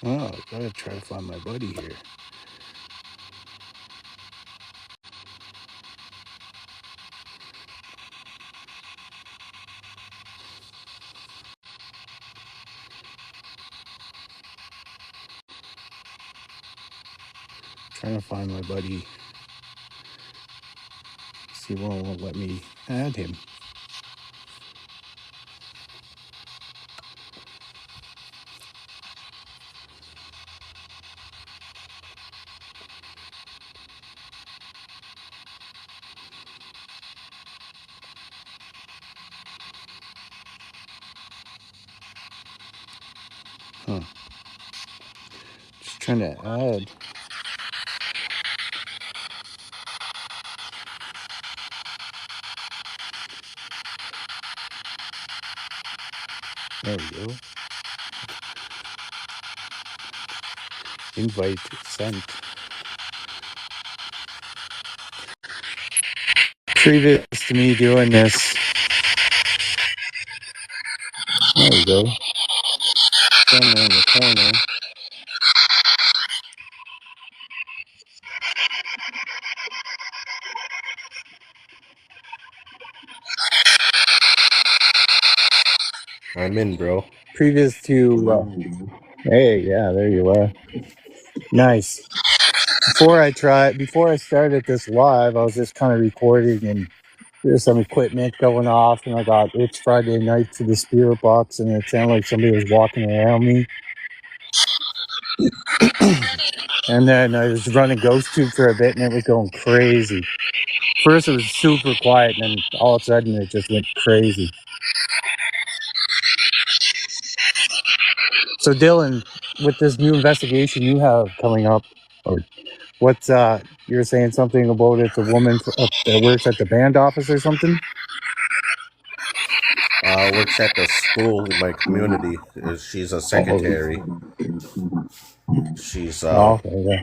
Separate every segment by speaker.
Speaker 1: Oh, I gotta try to find my buddy here. Trying to find my buddy. See, won't let me add him. Huh. Just trying to add. There we go. Invite sent. Previous to me doing this. There we go. Somewhere in the corner.
Speaker 2: I'm in, bro.
Speaker 1: Previous to. Hey, yeah, there you are. Nice. Before I started this live, I was just kind of recording and there's some equipment going off, and I got It's Friday Night to the spirit box, and it sounded like somebody was walking around me. And then I was running Ghost Tube for a bit, and it was going crazy. First, it was super quiet, and then all of a sudden, it just went crazy. So, Dylan, with this new investigation you have coming up, or what's you were saying something about it's a woman that works at the band office or something?
Speaker 2: Works at the school in my community. She's a secretary. She's a
Speaker 1: Okay, yeah.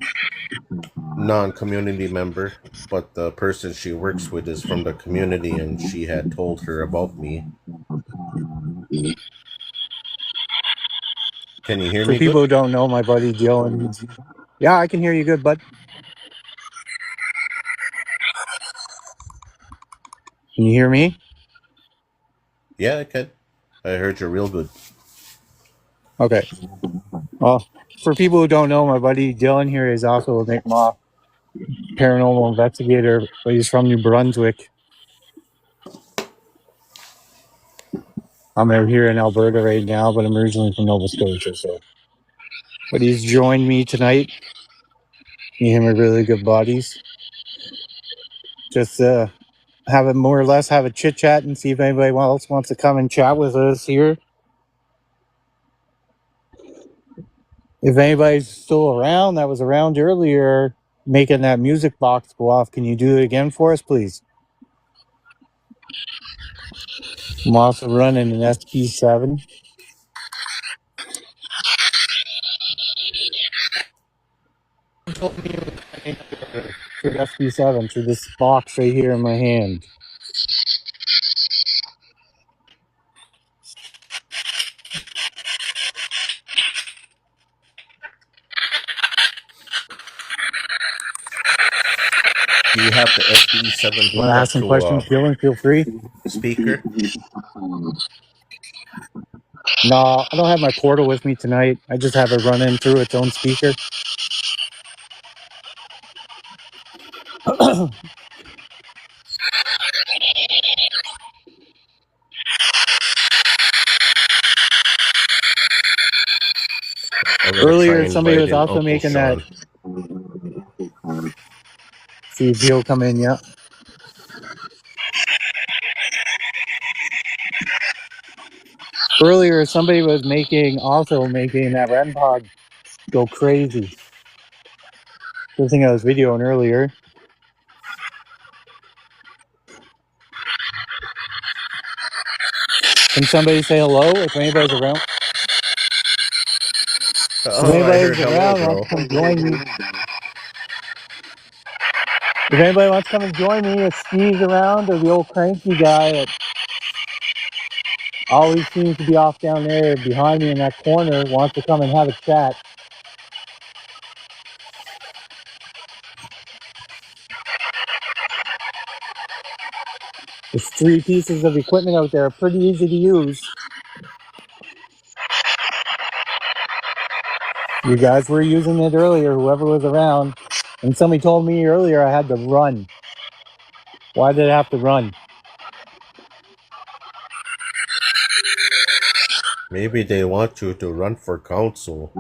Speaker 2: non-community member, but the person she works with is from the community, and she had told her about me. Can you hear
Speaker 1: For
Speaker 2: me
Speaker 1: people
Speaker 2: good?
Speaker 1: who don't know, my buddy Dylan. Yeah, I can hear you good, bud. Can you hear me?
Speaker 2: Yeah, I can. I heard you real good.
Speaker 1: Okay. Well, for people who don't know, my buddy Dylan here is also a Mi'kmaq paranormal investigator, but he's from New Brunswick. I'm out here in Alberta right now, but I'm originally from Nova Scotia. So, but he's joined me tonight. Me and him are really good buddies. Just have a more or less have a chit chat and see if anybody else wants to come and chat with us here. If anybody's still around, that was around earlier, making that music box go off, can you do it again for us, please? I'm also running an SP7. Through SP7 through this box right here in my hand.
Speaker 2: Do you have the SB7
Speaker 1: You want to
Speaker 2: hooked
Speaker 1: ask
Speaker 2: up
Speaker 1: some
Speaker 2: to
Speaker 1: questions,
Speaker 2: a
Speaker 1: Dylan? Feel free.
Speaker 2: speaker?
Speaker 1: No, I don't have my portal with me tonight. I just have it running through its own speaker.
Speaker 2: I'm gonna try
Speaker 1: Earlier, somebody was
Speaker 2: inviting
Speaker 1: also
Speaker 2: Uncle
Speaker 1: making that.
Speaker 2: Sean.
Speaker 1: See if he'll come in. Yeah. Earlier, somebody was also making that REM pod go crazy. The thing I was videoing earlier. Can somebody say hello if anybody's around? If
Speaker 2: Oh, I heard
Speaker 1: anybody's
Speaker 2: hello,
Speaker 1: around, wants
Speaker 2: bro.
Speaker 1: to come join me. If anybody wants to come and join me, if Steve's around or the old cranky guy that always seems to be off down there behind me in that corner wants to come and have a chat. There's 3 pieces of equipment out there, pretty easy to use. You guys were using it earlier, whoever was around. And somebody told me earlier I had to run. Why did I have to run?
Speaker 2: Maybe they want you to run for council.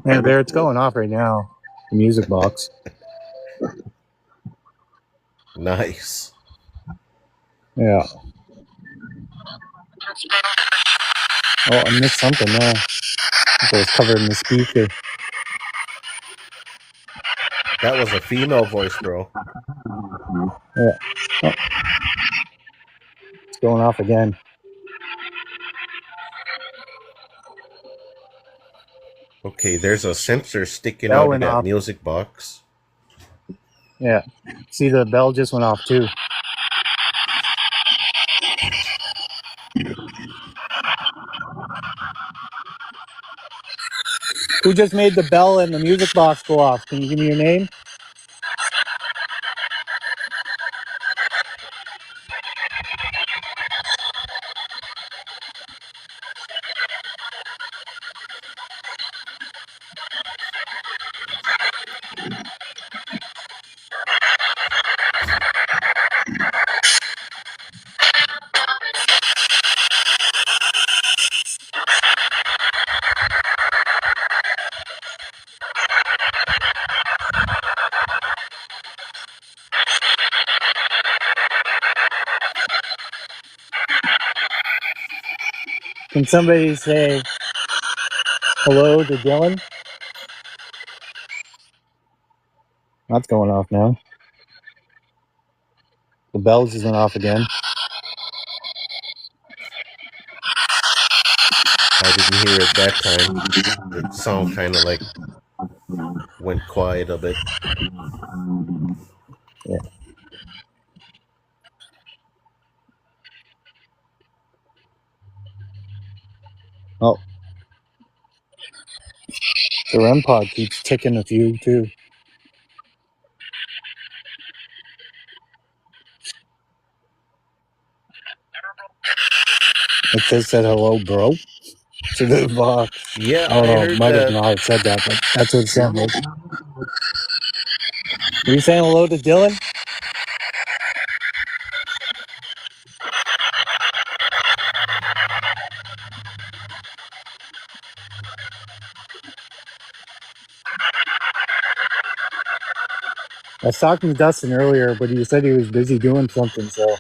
Speaker 1: Yeah, there it's going off right now. The music box.
Speaker 2: Nice.
Speaker 1: Yeah. Oh, I missed something there. It was covered in the speaker.
Speaker 2: That was a female voice, bro.
Speaker 1: Yeah. Oh, it's going off again.
Speaker 2: Okay, there's a sensor sticking
Speaker 1: Bell
Speaker 2: out of
Speaker 1: went
Speaker 2: that
Speaker 1: off.
Speaker 2: music box.
Speaker 1: Yeah. See, the bell just went off too. Who just made the bell and the music box go off? Can you give me your name? Can somebody say hello to Dylan? That's going off now. The bell just went off again.
Speaker 2: I didn't hear it that time. The sound kind of like went quiet a bit.
Speaker 1: Yeah. Oh, the REM pod keeps ticking a few too. It just said hello, bro, to the box.
Speaker 2: Yeah,
Speaker 1: I don't
Speaker 2: I
Speaker 1: know, it
Speaker 2: heard
Speaker 1: might have
Speaker 2: that.
Speaker 1: not said that, but that's what it sounded like. Were you saying hello to Dylan? I was talking to Dustin earlier, but he said he was busy doing something, so.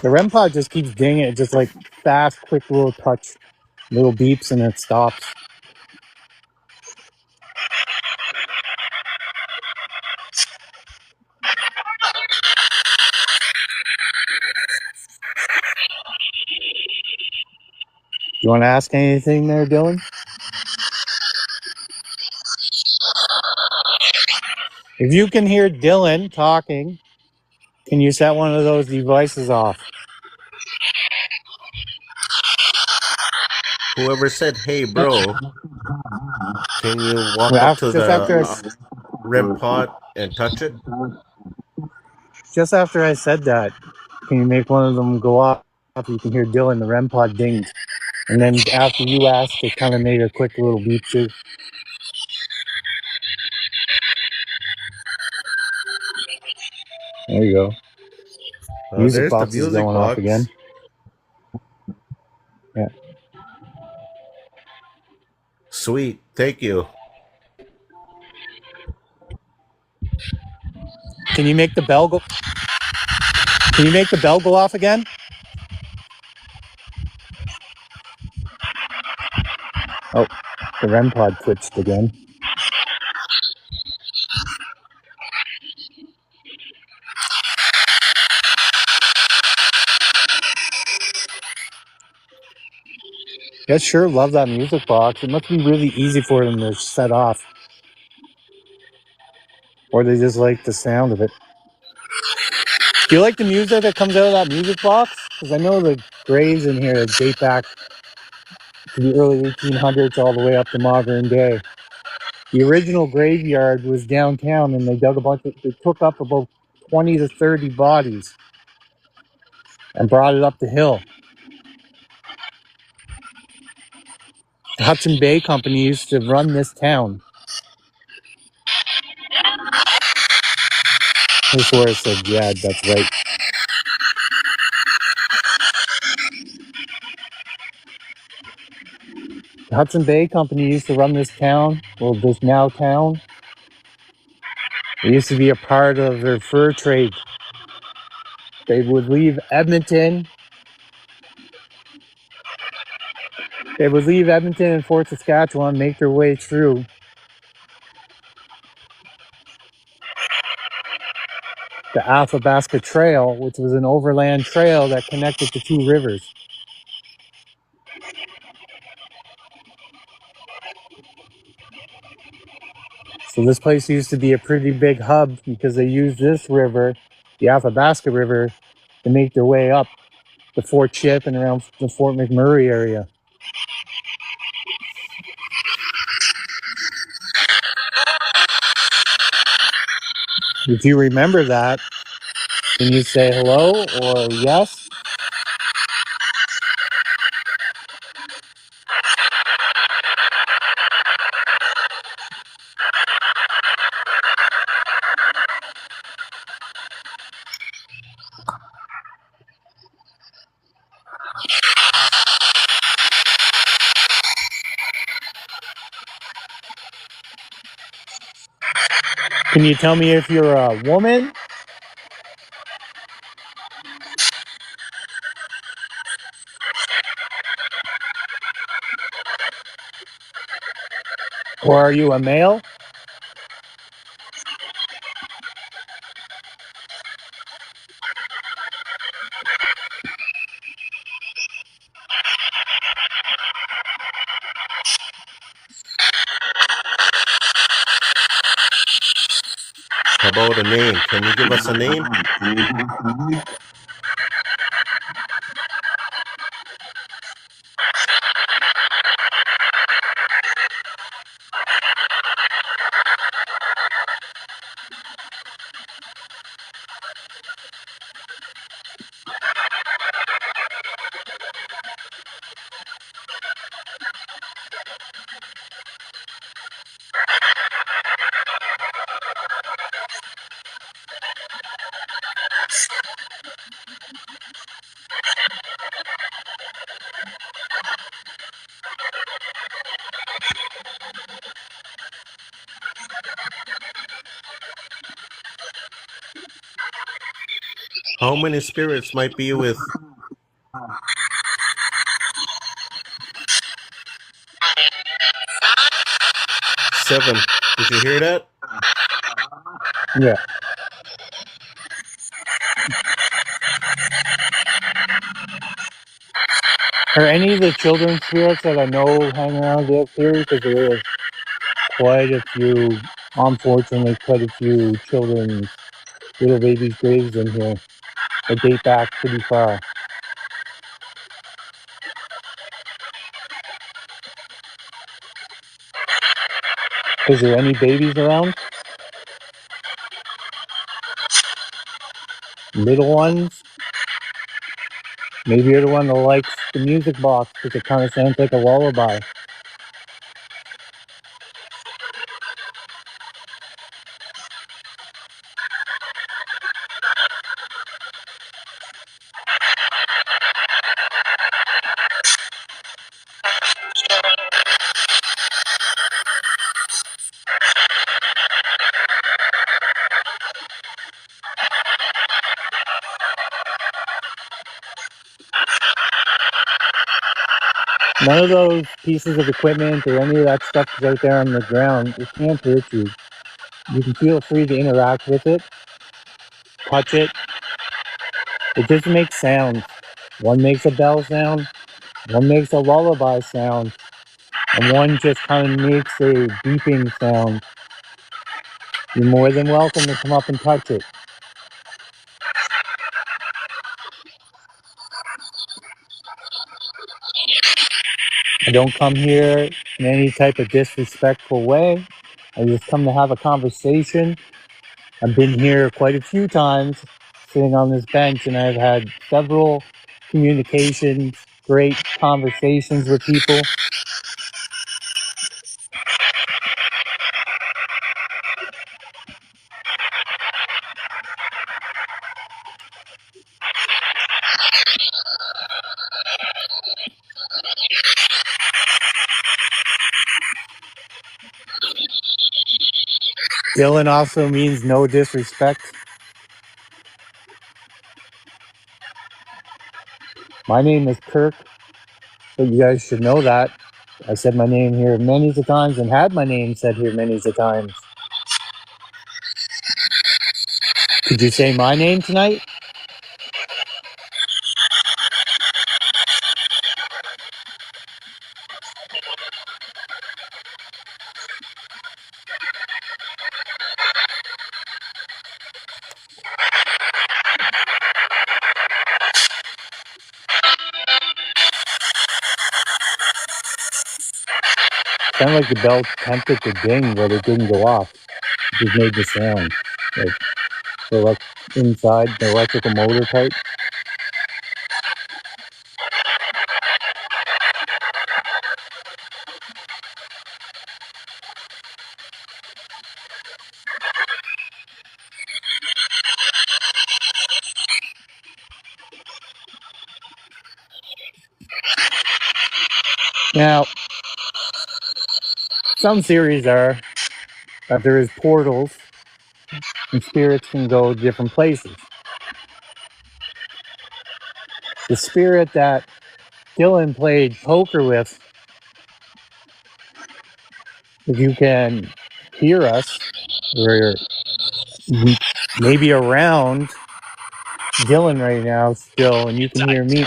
Speaker 1: The REM pod just keeps dinging. It just like fast, quick little touch, little beeps, and it stops. You want to ask anything there, Dylan? If you can hear Dylan talking, can you set one of those devices off?
Speaker 2: Whoever said, "Hey, bro, can you walk up to
Speaker 1: Just
Speaker 2: the
Speaker 1: after
Speaker 2: REM pod and touch it?"
Speaker 1: I said that, can you make one of them go off? You can hear Dylan, the REM pod dinged. And then after you asked, it kind of made a quick little beep too. There you go. Music
Speaker 2: There's the
Speaker 1: box is
Speaker 2: music
Speaker 1: going off again.
Speaker 2: box.
Speaker 1: Yeah.
Speaker 2: Sweet, thank you.
Speaker 1: Can you make the bell go? Can you make the bell go off again? Oh, the REM pod twitched again. I sure love that music box. It must be really easy for them to set off. Or they just like the sound of it. Do you like the music that comes out of that music box? Because I know the graves in here date back to the early 1800s all the way up to modern day. The original graveyard was downtown, and they dug a bunch of, they took up about 20 to 30 bodies and brought it up the hill. The Hudson Bay Company used to run this town. This is where it said, yeah, that's right. The Hudson Bay Company used to run this town, well, this now town. It used to be a part of their fur trade. They would leave Edmonton. They would leave Edmonton and Fort Saskatchewan, make their way through the Athabasca Trail, which was an overland trail that connected the two rivers. So this place used to be a pretty big hub because they used this river, the Athabasca River, to make their way up to Fort Chip and around the Fort McMurray area. If you remember that, can you say hello or yes? Can you tell me if you're a woman or are you a male?
Speaker 2: How about a name? Can you give us a name? How many spirits might be with? 7. Did you hear that?
Speaker 1: Yeah. Are any of the children's spirits that I know hang around up here? Because there are quite a few, unfortunately, quite a few children's, little babies' graves in here that date back pretty far. Is there any babies around? Little ones? Maybe you're the one that likes the music box because it kind of sounds like a lullaby. None of those pieces of equipment or any of that stuff is out there on the ground. It can't hurt you. You can feel free to interact with it, touch it. It just makes sounds. One makes a bell sound, one makes a lullaby sound, and one just kind of makes a beeping sound. You're more than welcome to come up and touch it. I don't come here in any type of disrespectful way. I just come to have a conversation. I've been here quite a few times sitting on this bench, and I've had several communications, great conversations with people. Dylan also means no disrespect. My name is Kirk, but you guys should know that. I said my name here many a times and had my name said here many a times. Could you say my name tonight? Sounded like the bell attempted to ding, but it didn't go off. It just made the sound. Like inside the electrical motor type. Now, some theories are that there is portals and spirits can go different places. The spirit that Dylan played poker with, if you can hear us, or maybe around Dylan right now still, and you can hear me,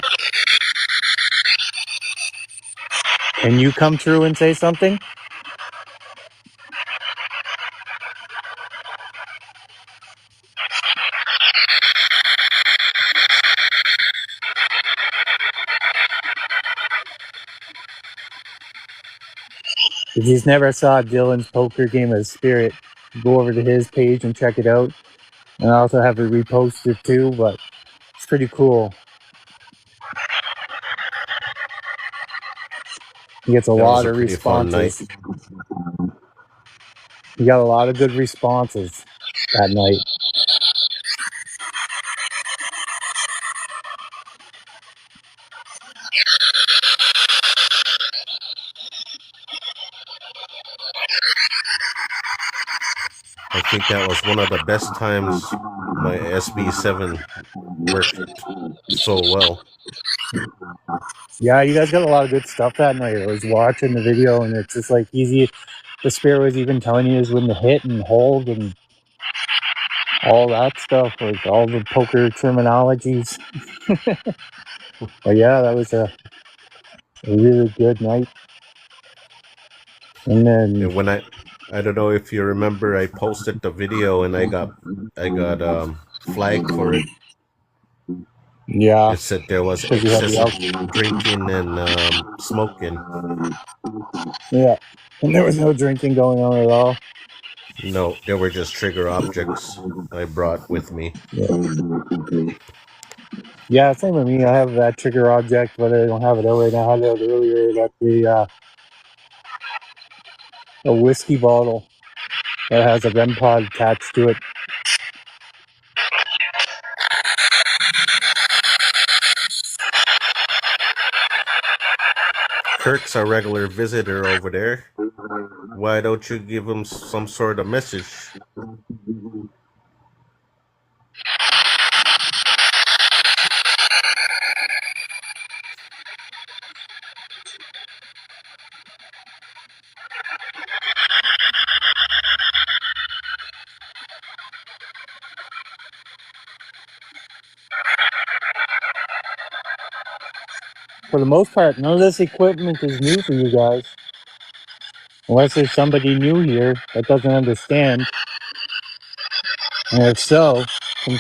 Speaker 1: can you come through and say something? If you've never saw Dylan's poker game of spirit, go over to his page and check it out. And I also have it reposted too, but it's pretty cool. He gets a
Speaker 2: That was
Speaker 1: lot
Speaker 2: a
Speaker 1: of
Speaker 2: pretty fun night.
Speaker 1: responses. He got a lot of good responses that night.
Speaker 2: I think that was one of the best times my SB7 worked so well.
Speaker 1: Yeah, you guys got a lot of good stuff that night. I was watching the video, and it's just like easy. The spirit was even telling you is when to hit and hold and all that stuff, like all the poker terminologies. But yeah, that was a really good night. And then
Speaker 2: And when I don't know if you remember, I posted the video and I got flagged for it.
Speaker 1: yeah,
Speaker 2: It said there was
Speaker 1: because you had the
Speaker 2: excessive
Speaker 1: alcohol.
Speaker 2: drinking and smoking.
Speaker 1: Yeah, and there was no drinking going on at all.
Speaker 2: No, they were just trigger objects I brought with me.
Speaker 1: Yeah, same with me. I have that trigger object, but I don't have it out right now. I had it out earlier. That's a whiskey bottle that has a REM pod attached to it.
Speaker 2: Kirk's a regular visitor over there. Why don't you give him some sort of message?
Speaker 1: For the most part, none of this equipment is new for you guys. Unless there's somebody new here that doesn't understand. And if so, from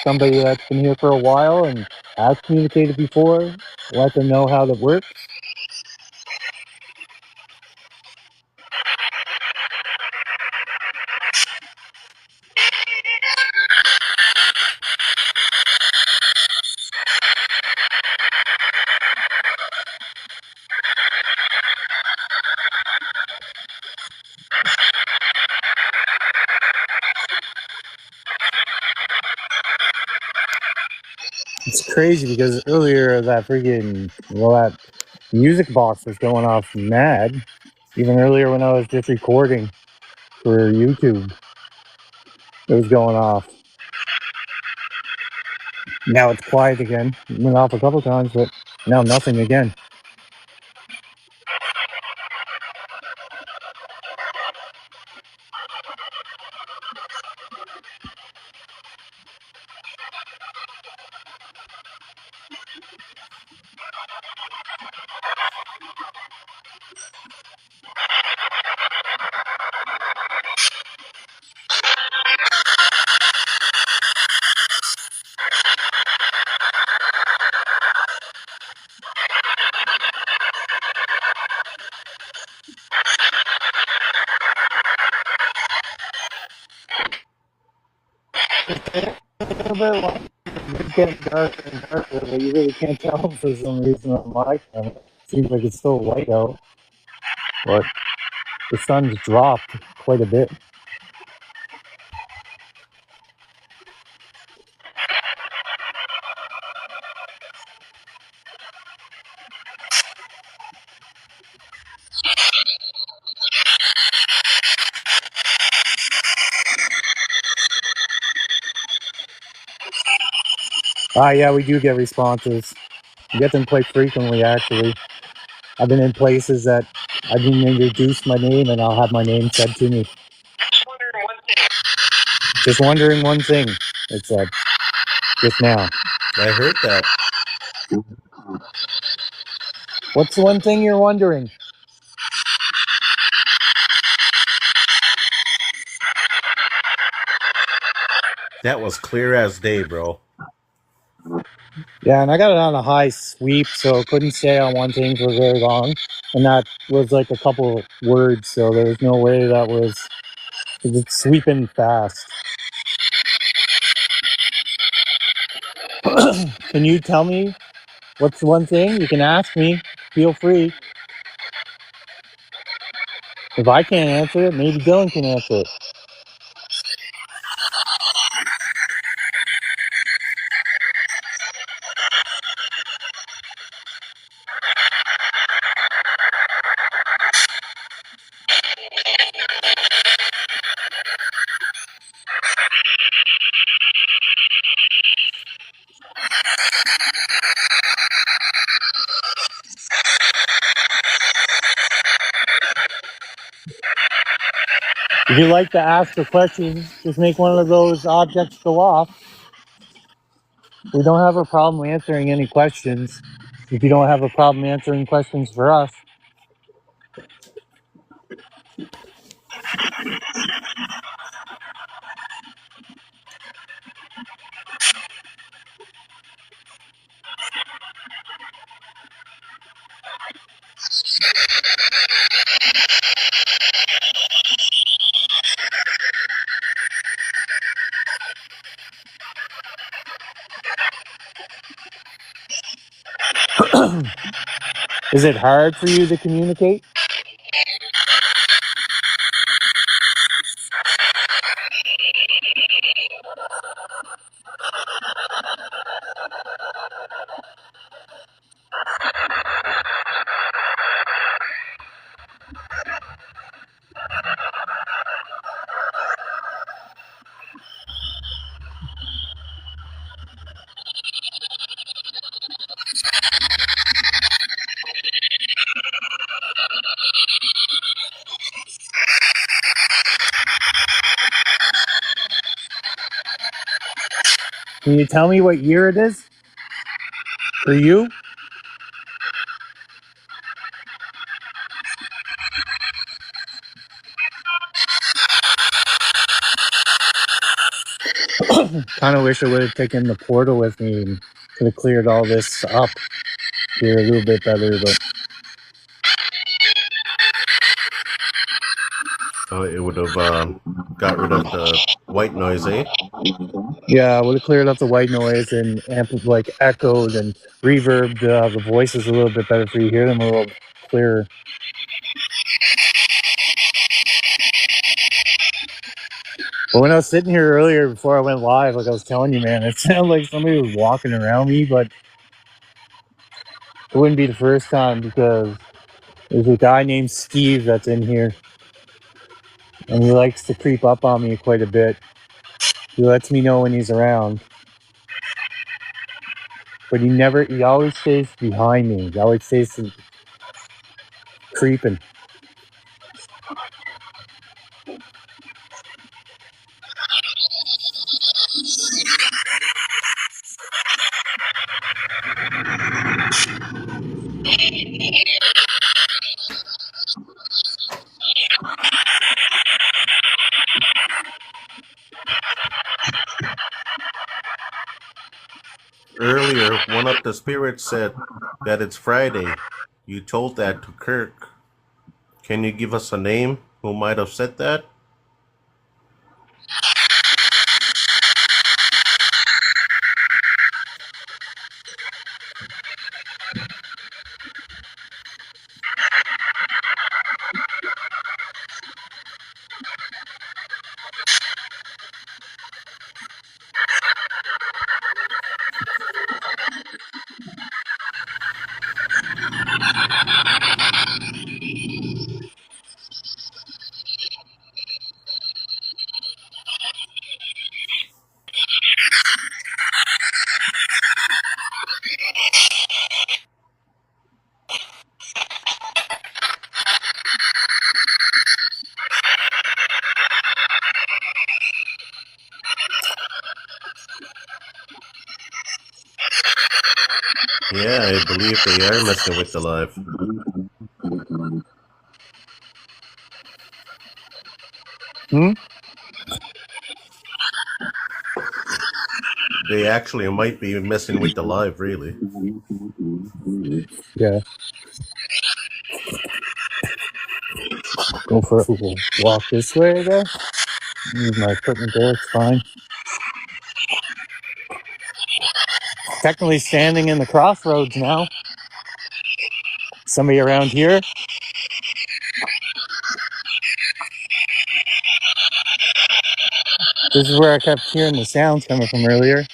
Speaker 1: somebody that's been here for a while and has communicated before, let them know how that works. It's crazy because earlier that freaking, well, that music box was going off mad. Even earlier when I was just recording for YouTube, it was going off. Now it's quiet again. It went off a couple times, but now nothing again. It's getting darker and darker, but you really can't tell for some reason on my camera. Seems like it's still white out, but the sun's dropped quite a bit. Yeah, we do get responses. We get them quite frequently, actually. I've been in places that I didn't introduce my name, and I'll have my name said to me. Just wondering one thing, it said, just now.
Speaker 2: I heard that.
Speaker 1: What's the one thing you're wondering?
Speaker 2: That was clear as day, bro.
Speaker 1: Yeah, and I got it on a high sweep, so couldn't stay on one thing for very long. And that was like a couple words, so there was no way that was, it's sweeping fast. Can you tell me what's the one thing? You can ask me. Feel free. If I can't answer it, maybe Dylan can answer it. If you like to ask a question, just make one of those objects go off. We don't have a problem answering any questions. If you don't have a problem answering questions for us. Is it hard for you to communicate? Can you tell me what year it is for you? Kind of wish I would have taken the portal with me and Could have cleared all this up here a little bit better, but
Speaker 2: It would have got rid of the white noise, eh?
Speaker 1: yeah, I would have cleared up the white noise and like echoed and reverbed the voices a little bit better for you to hear them a little clearer. But when I was sitting here earlier before I went live, like I was telling you, man, it sounded like somebody was walking around me, but it wouldn't be the first time because there's a guy named Steve that's in here, and he likes to creep up on me quite a bit. He lets me know when he's around, but he always stays behind me. He always stays creeping.
Speaker 2: Earlier, one of the spirits said that it's Friday. You told that to Kirk. Can you give us a name who might have said that? Yeah, I believe they are messing with the live.
Speaker 1: Hmm?
Speaker 2: They actually might be messing with the live, really.
Speaker 1: Yeah. Go for a walk this way, I guess. Use my equipment there, it's fine. Technically standing in the crossroads now. Somebody around here. This is where I kept hearing the sounds coming from earlier.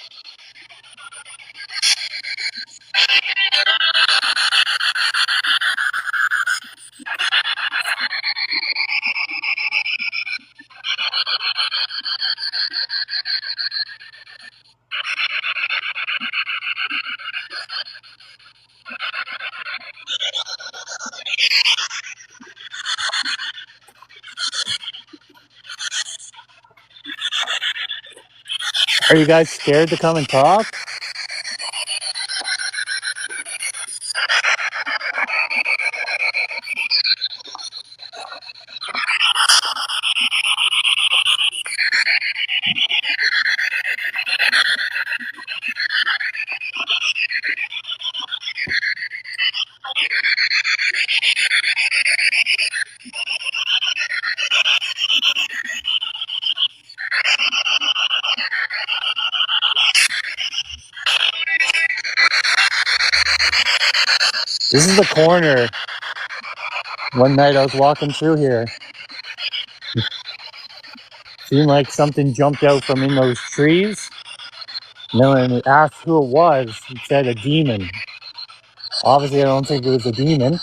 Speaker 1: Are you guys scared to come and talk? This is the corner. One night I was walking through here. Seemed like something jumped out from in those trees. And then when we asked who it was, it said a demon. Obviously, I don't think it was a demon.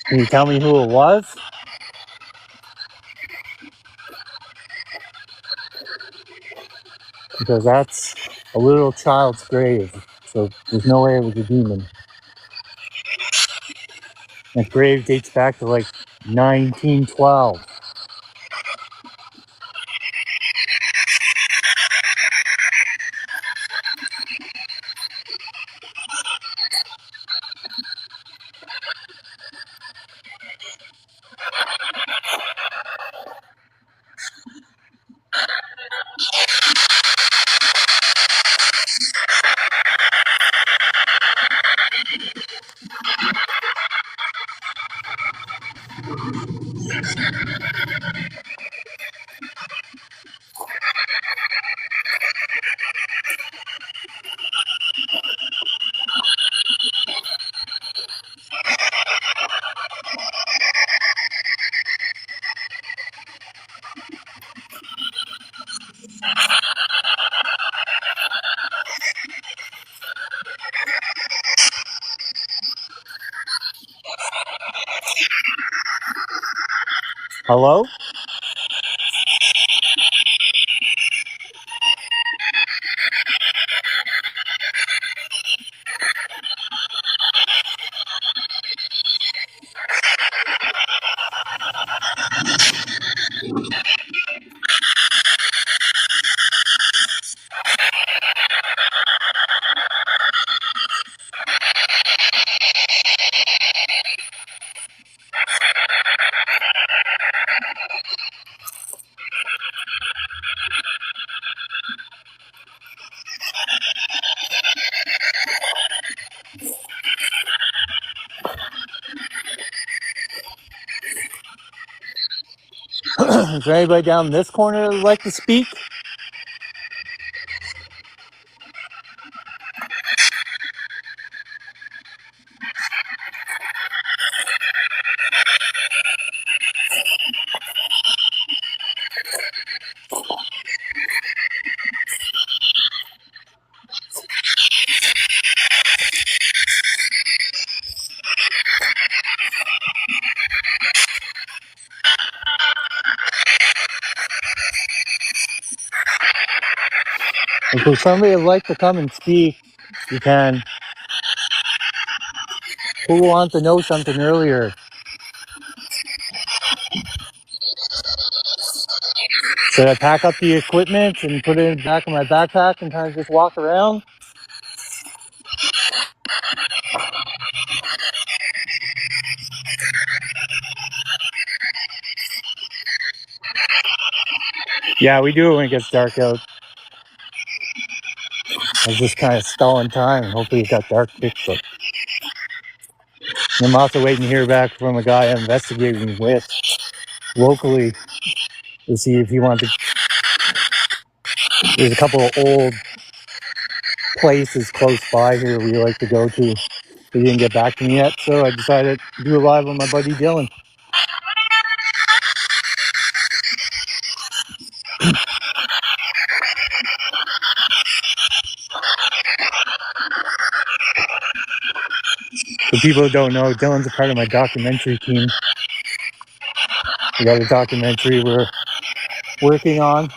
Speaker 1: Can you tell me who it was? Because that's a little child's grave. So there's no way it was a demon. That grave dates back to like 1912. Hello? Is there anybody down this corner that would like to speak? If there's somebody would like to come and speak, you can. Who wants to know something earlier? Should I pack up the equipment and put it in the back of my backpack and kind of just walk around? Yeah, we do it when it gets dark out. I was just kind of stalling time. Hopefully it got dark quick, but I'm also waiting to hear back from a guy I'm investigating with locally to see if he wants to. There's a couple of old places close by here we like to go to. He didn't get back to me yet, so I decided to do a live with my buddy Dylan. For people who don't know, Dylan's a part of my documentary team. We got a documentary we're working on.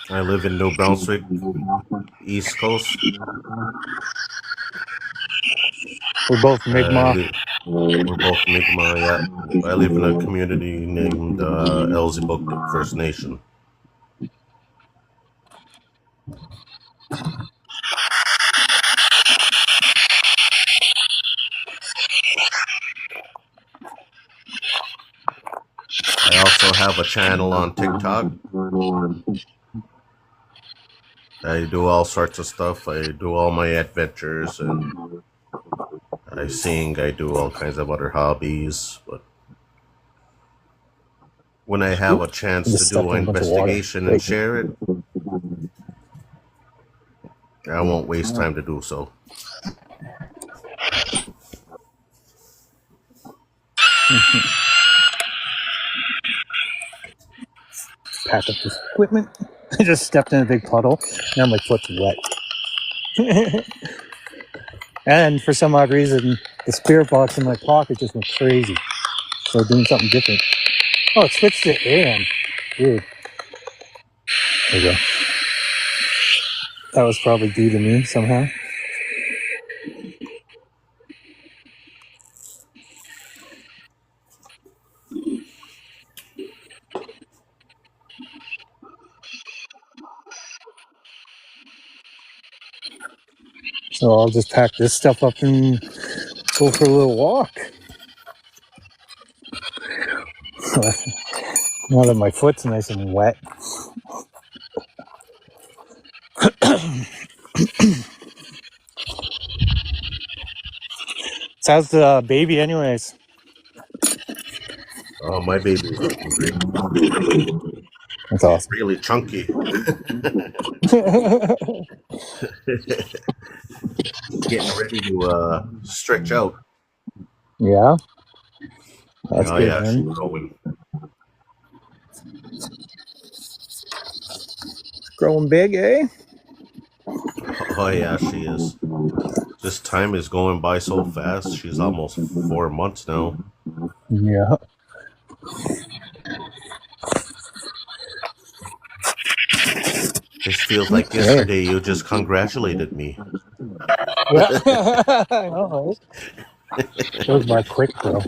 Speaker 2: I live in New Brunswick, East Coast.
Speaker 1: We're both Mi'kmaq.
Speaker 2: We're both Mi'kmaq, yeah. I live in a community named Elzebuk First Nation. I also have a channel on TikTok. I do all sorts of stuff. I do all my adventures and I sing. I do all kinds of other hobbies. But when I have a chance to
Speaker 1: Just
Speaker 2: do
Speaker 1: stepped
Speaker 2: an
Speaker 1: in a bunch of water.
Speaker 2: investigation and share it, I won't waste time to do so.
Speaker 1: Pack up this equipment. I just stepped in a big puddle. Now my foot's wet. And for some odd reason, the spirit box in my pocket just went crazy. So doing something different. Oh, it switched to AM. Weird. There you go. That was probably due to me somehow. So I'll just pack this stuff up and go for a little walk. Now that my foot's nice and wet. So how's the baby anyways?
Speaker 2: Oh, my baby is doing great.
Speaker 1: That's
Speaker 2: She's
Speaker 1: awesome.
Speaker 2: really chunky. Getting ready to stretch out.
Speaker 1: Yeah, that's
Speaker 2: Oh
Speaker 1: good,
Speaker 2: yeah, she's
Speaker 1: man.
Speaker 2: growing.
Speaker 1: Growing big, eh?
Speaker 2: Oh yeah, she is. This time is going by so fast. She's almost 4 months now.
Speaker 1: Yeah.
Speaker 2: This feels like
Speaker 1: Okay.
Speaker 2: yesterday you just congratulated me.
Speaker 1: Yeah. I know. That was my quick, bro.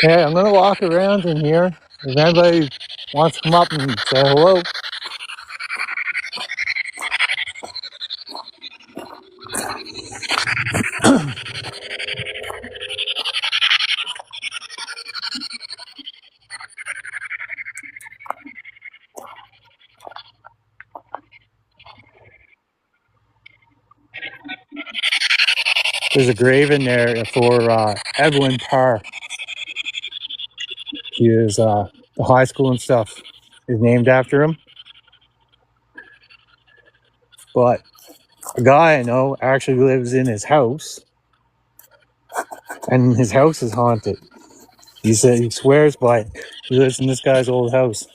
Speaker 1: Okay, I'm gonna walk around in here. If anybody wants to come up and say hello, there's a grave in there for Edwin Parr. He is the high school and stuff is named after him. But a guy I know actually lives in his house, and his house is haunted. He said he swears by it. He lives in this guy's old house.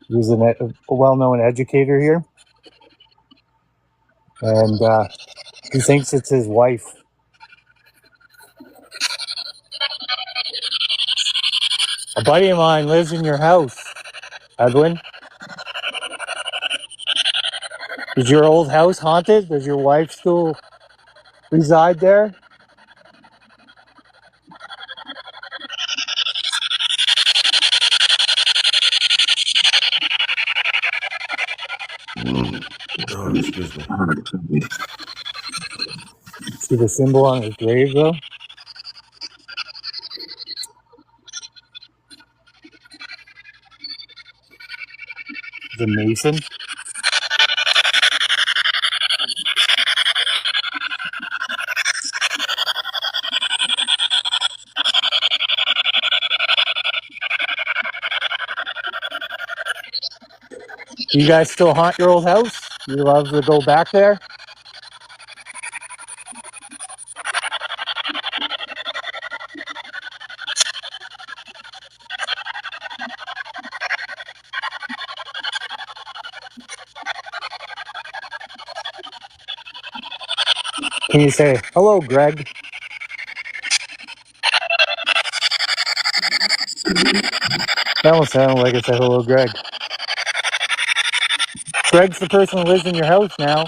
Speaker 1: He was a well-known educator here, and he thinks it's his wife. A buddy of mine lives in your house, Edwin. Is your old house haunted? Does your wife still reside there?
Speaker 2: Oh, excuse me.
Speaker 1: See the symbol on his grave, though? The Mason. Do you guys still haunt your old house? You love to go back there? Can you say, hello, Greg? That one sounded like I said, hello, Greg. Greg's the person who lives in your house now.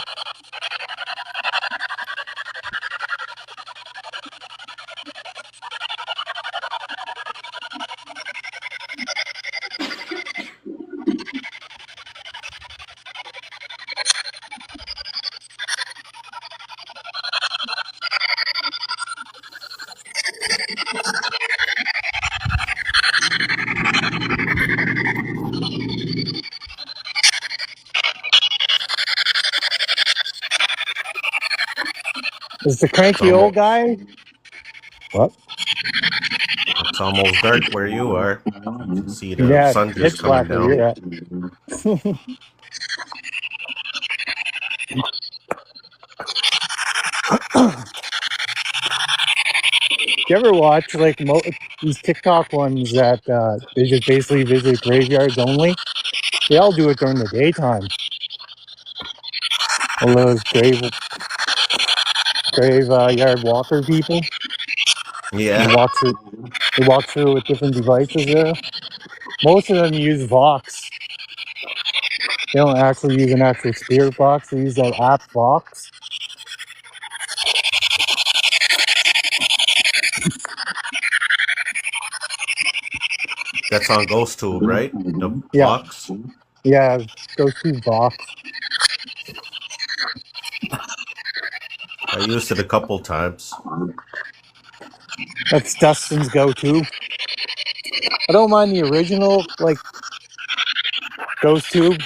Speaker 1: Is the
Speaker 2: It's
Speaker 1: cranky old
Speaker 2: almost
Speaker 1: guy? What?
Speaker 2: it's almost dark where you are. You can see the
Speaker 1: Yeah,
Speaker 2: sun just
Speaker 1: it's
Speaker 2: coming
Speaker 1: black where
Speaker 2: down.
Speaker 1: you're at. You ever watch like these TikTok ones that they just basically visit graveyards only? They all do it during the daytime. All those graveyard walker people. They
Speaker 2: Yeah,
Speaker 1: walk through. They walk through with different devices there. Most of them use Vox. They don't actually use an actual spirit box. They use that app Vox.
Speaker 2: that's on Ghost Tube, right? The
Speaker 1: Yeah,
Speaker 2: Fox.
Speaker 1: yeah. Go to Vox.
Speaker 2: I used it a couple times.
Speaker 1: That's Dustin's go-to. I don't mind the original, like Ghost Tube.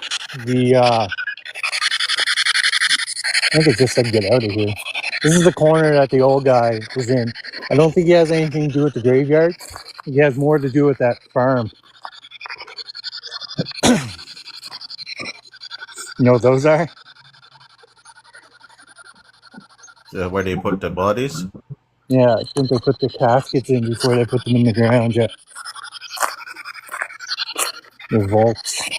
Speaker 1: I think it just said get out of here. This is the corner that the old guy was in. I don't think he has anything to do with the graveyard. He has more to do with that farm. You know what those are?
Speaker 2: Where they put the bodies.
Speaker 1: Yeah, I think they put the caskets in before they put them in the ground. Yeah, the vaults.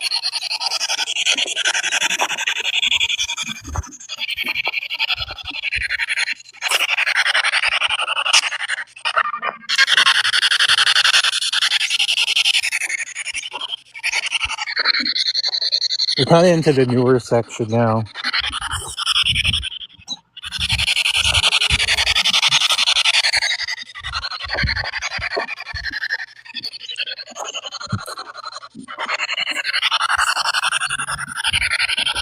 Speaker 1: We're kind of into the newer section now.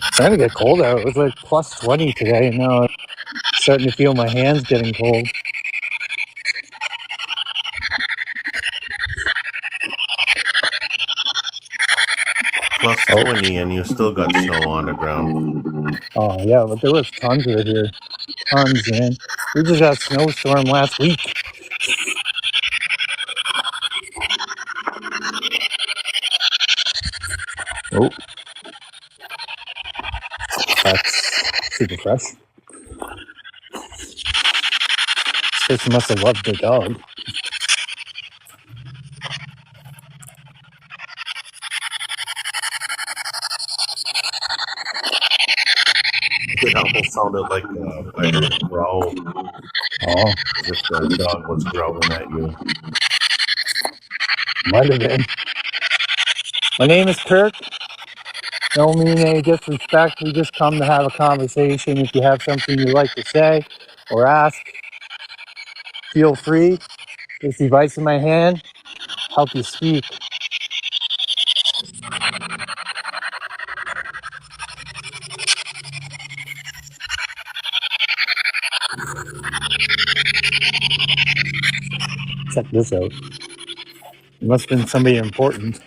Speaker 1: It's starting to get cold out. It was like plus 20 today, and now I'm starting to feel my hands getting cold.
Speaker 2: Plus
Speaker 1: Oh,
Speaker 2: 20 and you still got snow on the ground.
Speaker 1: oh yeah, but there was tons of it here. Tons, man. We just had a snowstorm last week. Oh, that's super fresh. This person must have loved their dog.
Speaker 2: It almost sounded like I heard a growl,
Speaker 1: Oh,
Speaker 2: as if the dog was growling at you.
Speaker 1: might have been. My name is Kirk. Don't mean any disrespect. We just come to have a conversation. If you have something you'd like to say or ask, feel free. This device in my hand, help you speak. Check this out. It must have been somebody important.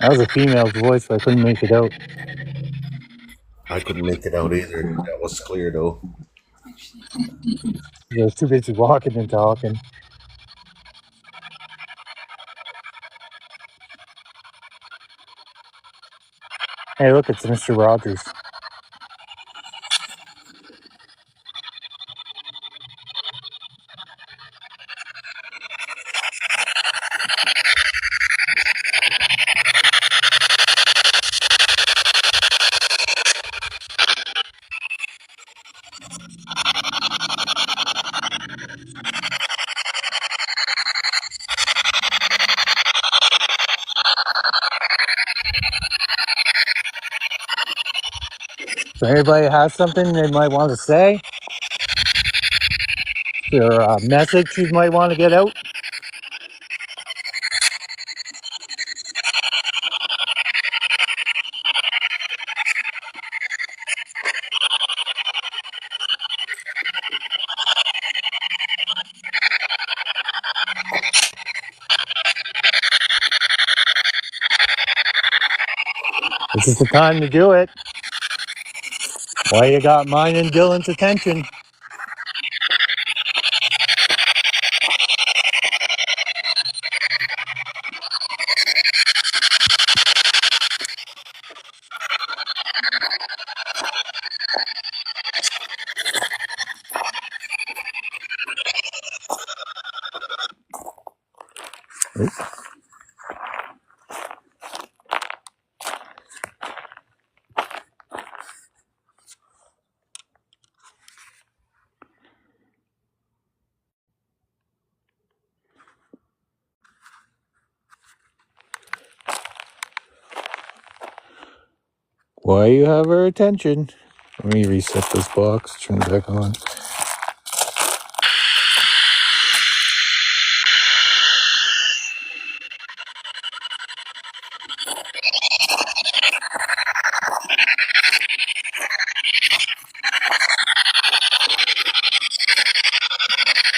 Speaker 1: That was a female's voice, but I couldn't make it out.
Speaker 2: I couldn't make it out either. That was clear though.
Speaker 1: I was too busy walking and talking. Hey, look, it's Mr. Rogers. So anybody has something they might want to say? Or a message you might want to get out? This is the time to do it. Why you got mine and Dylan's attention? Why you have our attention? Let me reset this box, turn it back on.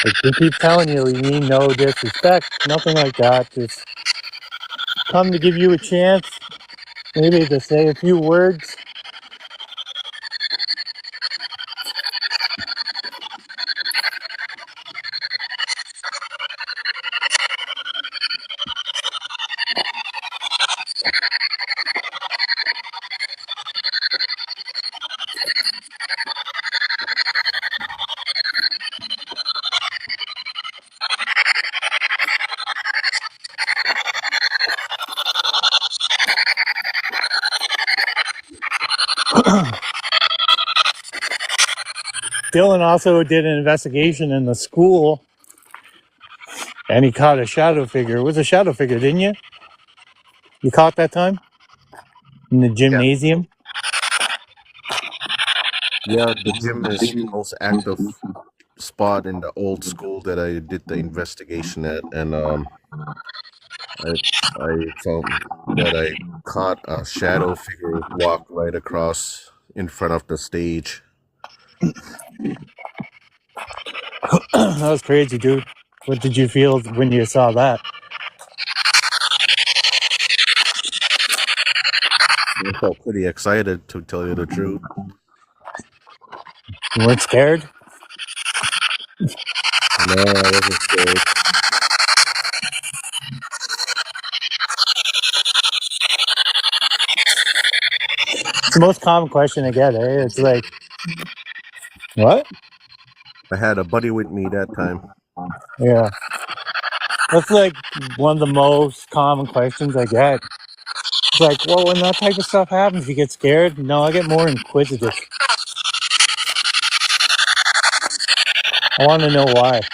Speaker 1: Like we keep telling you, we mean no disrespect, nothing like that. Just come to give you a chance, maybe to say a few words. Dylan also did an investigation in the school, and he caught a shadow figure. It was a shadow figure, didn't you? You caught that time in the
Speaker 2: Yeah,
Speaker 1: gymnasium.
Speaker 2: yeah. The gym is the most active spot in the old school that I did the investigation at, and I I found that I caught a shadow figure walk right across in front of the stage.
Speaker 1: That was crazy, dude. What did you feel when you saw that?
Speaker 2: I felt pretty excited, to tell you the truth.
Speaker 1: You weren't scared?
Speaker 2: No, I wasn't scared.
Speaker 1: It's the most common question I get, eh? It's like, what?
Speaker 2: I had a buddy with me that time.
Speaker 1: Yeah. That's like one of the most common questions I get. It's like, well, when that type of stuff happens, you get scared? No, I get more inquisitive. I want to know why.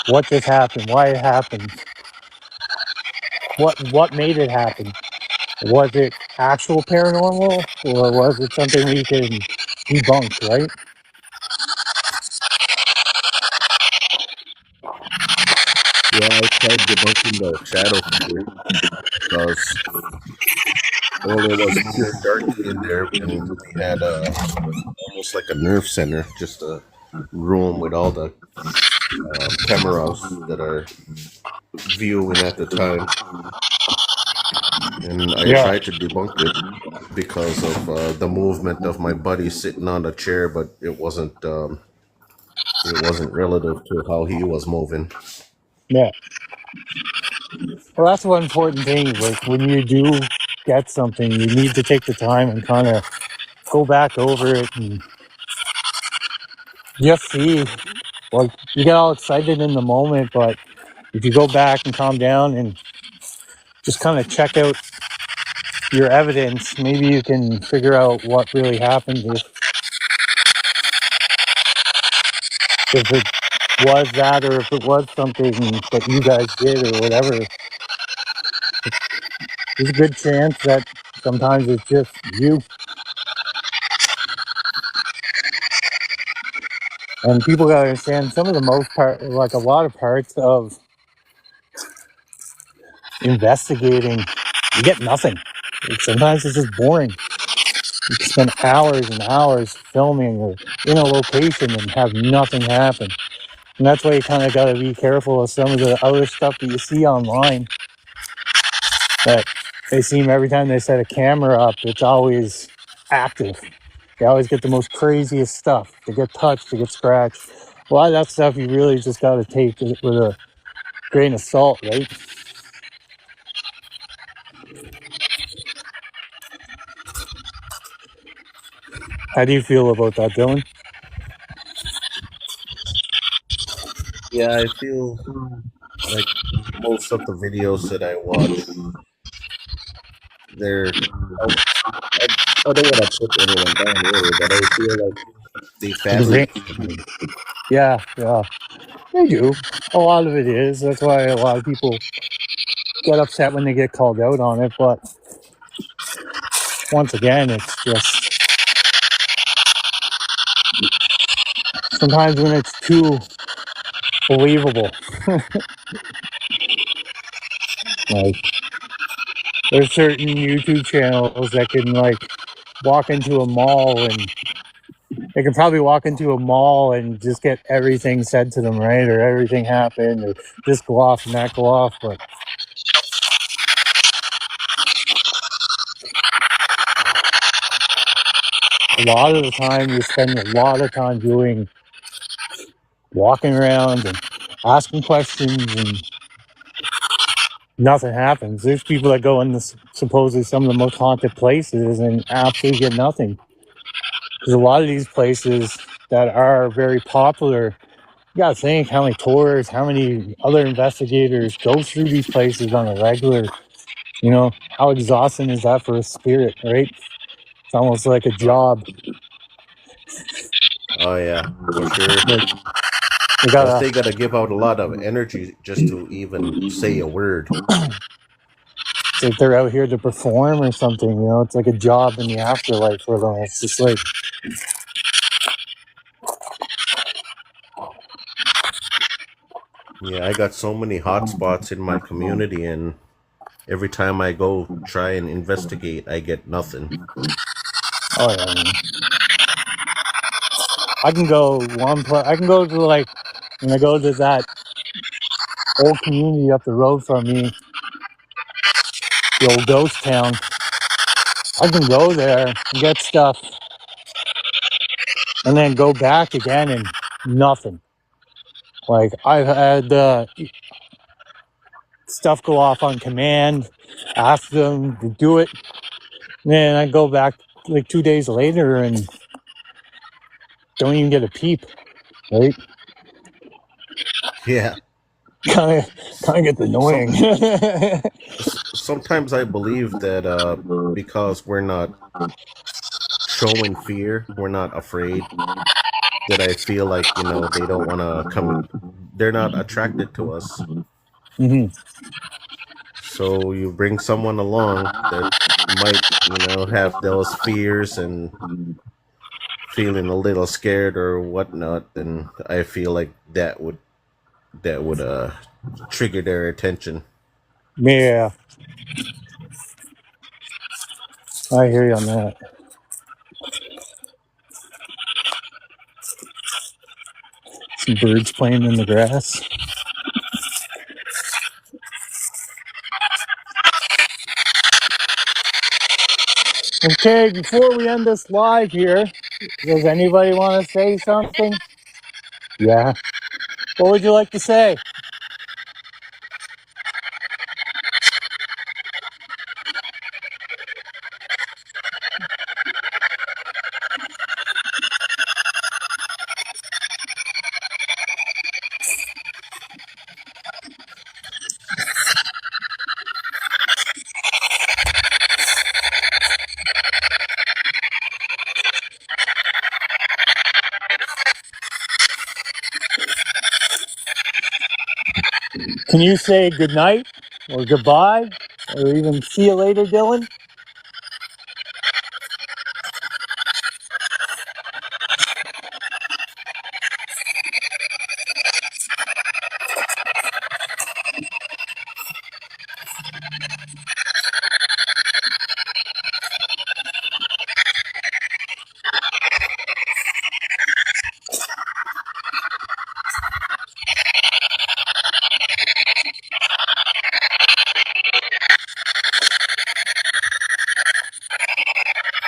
Speaker 1: What just happened? Why it happened? What made it happen? Was it actual paranormal, or was it something we can debunk, right?
Speaker 2: Yeah, I tried debunking the shadow figure because, well, it was pure darky in there, and we had almost like a nerve center, just a room with all the cameras that are viewing at the time. And I
Speaker 1: Yeah,
Speaker 2: tried to debunk it because of the movement of my buddy sitting on the chair, but it wasn't relative to how he was moving.
Speaker 1: yeah. Well, that's one important thing. Like when you do get something, you need to take the time and kind of go back over it and just see. Like you get all excited in the moment, but if you go back and calm down and just kind of check out your evidence, maybe you can figure out what really happened. If it was that, or if it was something that you guys did, or whatever, there's a good chance that sometimes it's just you. And people gotta understand some of the most part, like a lot of parts of investigating, you get nothing. Like sometimes it's just boring. You can spend hours and hours filming or in a location and have nothing happen. And that's why you kind of got to be careful of some of the other stuff that you see online. That they seem every time they set a camera up, it's always active. They always get the most craziest stuff. They get touched, they get scratched. A lot of that stuff you really just got to take it with a grain of salt, right? How do you feel about that, Dylan?
Speaker 2: Yeah, I feel like most of the videos that I watch, they're. I, I don't want to put anyone down really, but I feel like they fabricate something.
Speaker 1: Yeah, yeah, they do. A lot of it is. That's why a lot of people get upset when they get called out on it. But once again, it's just sometimes when it's too believable. Like there's certain YouTube channels that can like walk into a mall and they can probably walk into a mall and just get everything said to them, right? Or everything happened, or this go off and that go off. But a lot of the time, you spend a lot of time doing walking around and asking questions, and nothing happens. There's people that go in this supposedly some of the most haunted places and absolutely get nothing. Because a lot of these places that are very popular, you gotta think how many tourists, how many other investigators go through these places on a regular. You know, how exhausting is that for a spirit, right? It's almost like a job.
Speaker 2: Oh yeah, for sure.
Speaker 1: Like, you
Speaker 2: Plus,
Speaker 1: gotta,
Speaker 2: they gotta give out a lot of energy just to even say a word.
Speaker 1: it's like they're out here to perform or something, you know? It's like a job in the afterlife for them. It's just like,
Speaker 2: Yeah, I got so many hot spots in my community, and every time I go try and investigate, I get nothing.
Speaker 1: oh yeah, man. I can go one place, I can go to like, when I go to that old community up the road from me, the old ghost town, I can go there and get stuff and then go back again and nothing. Like I've had stuff go off on command, ask them to do it, and then I go back like 2 days later and don't even get a peep. Right?
Speaker 2: Yeah,
Speaker 1: Kind of gets
Speaker 2: some
Speaker 1: annoying.
Speaker 2: sometimes I believe that because we're not showing fear, we're not afraid. That I feel like they don't want to come. They're not attracted to us.
Speaker 1: Hmm.
Speaker 2: So you bring someone along that might have those fears and feeling a little scared or whatnot, then I feel like that would trigger their attention.
Speaker 1: Yeah, I hear you on that. Some birds playing in the grass. Okay, before we end this live here, does anybody want to say something? Yeah. What would you like to say? Can you say good night or goodbye or even see you later, Dylan?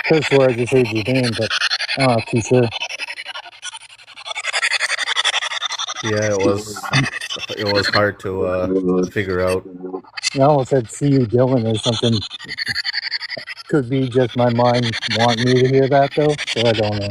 Speaker 1: Curse word, I just heard your name, but I'm not too sure.
Speaker 2: Yeah, it was hard to figure out.
Speaker 1: I almost said see you, Dylan, or something. Could be just my mind wanting me to hear that, though, so I don't know.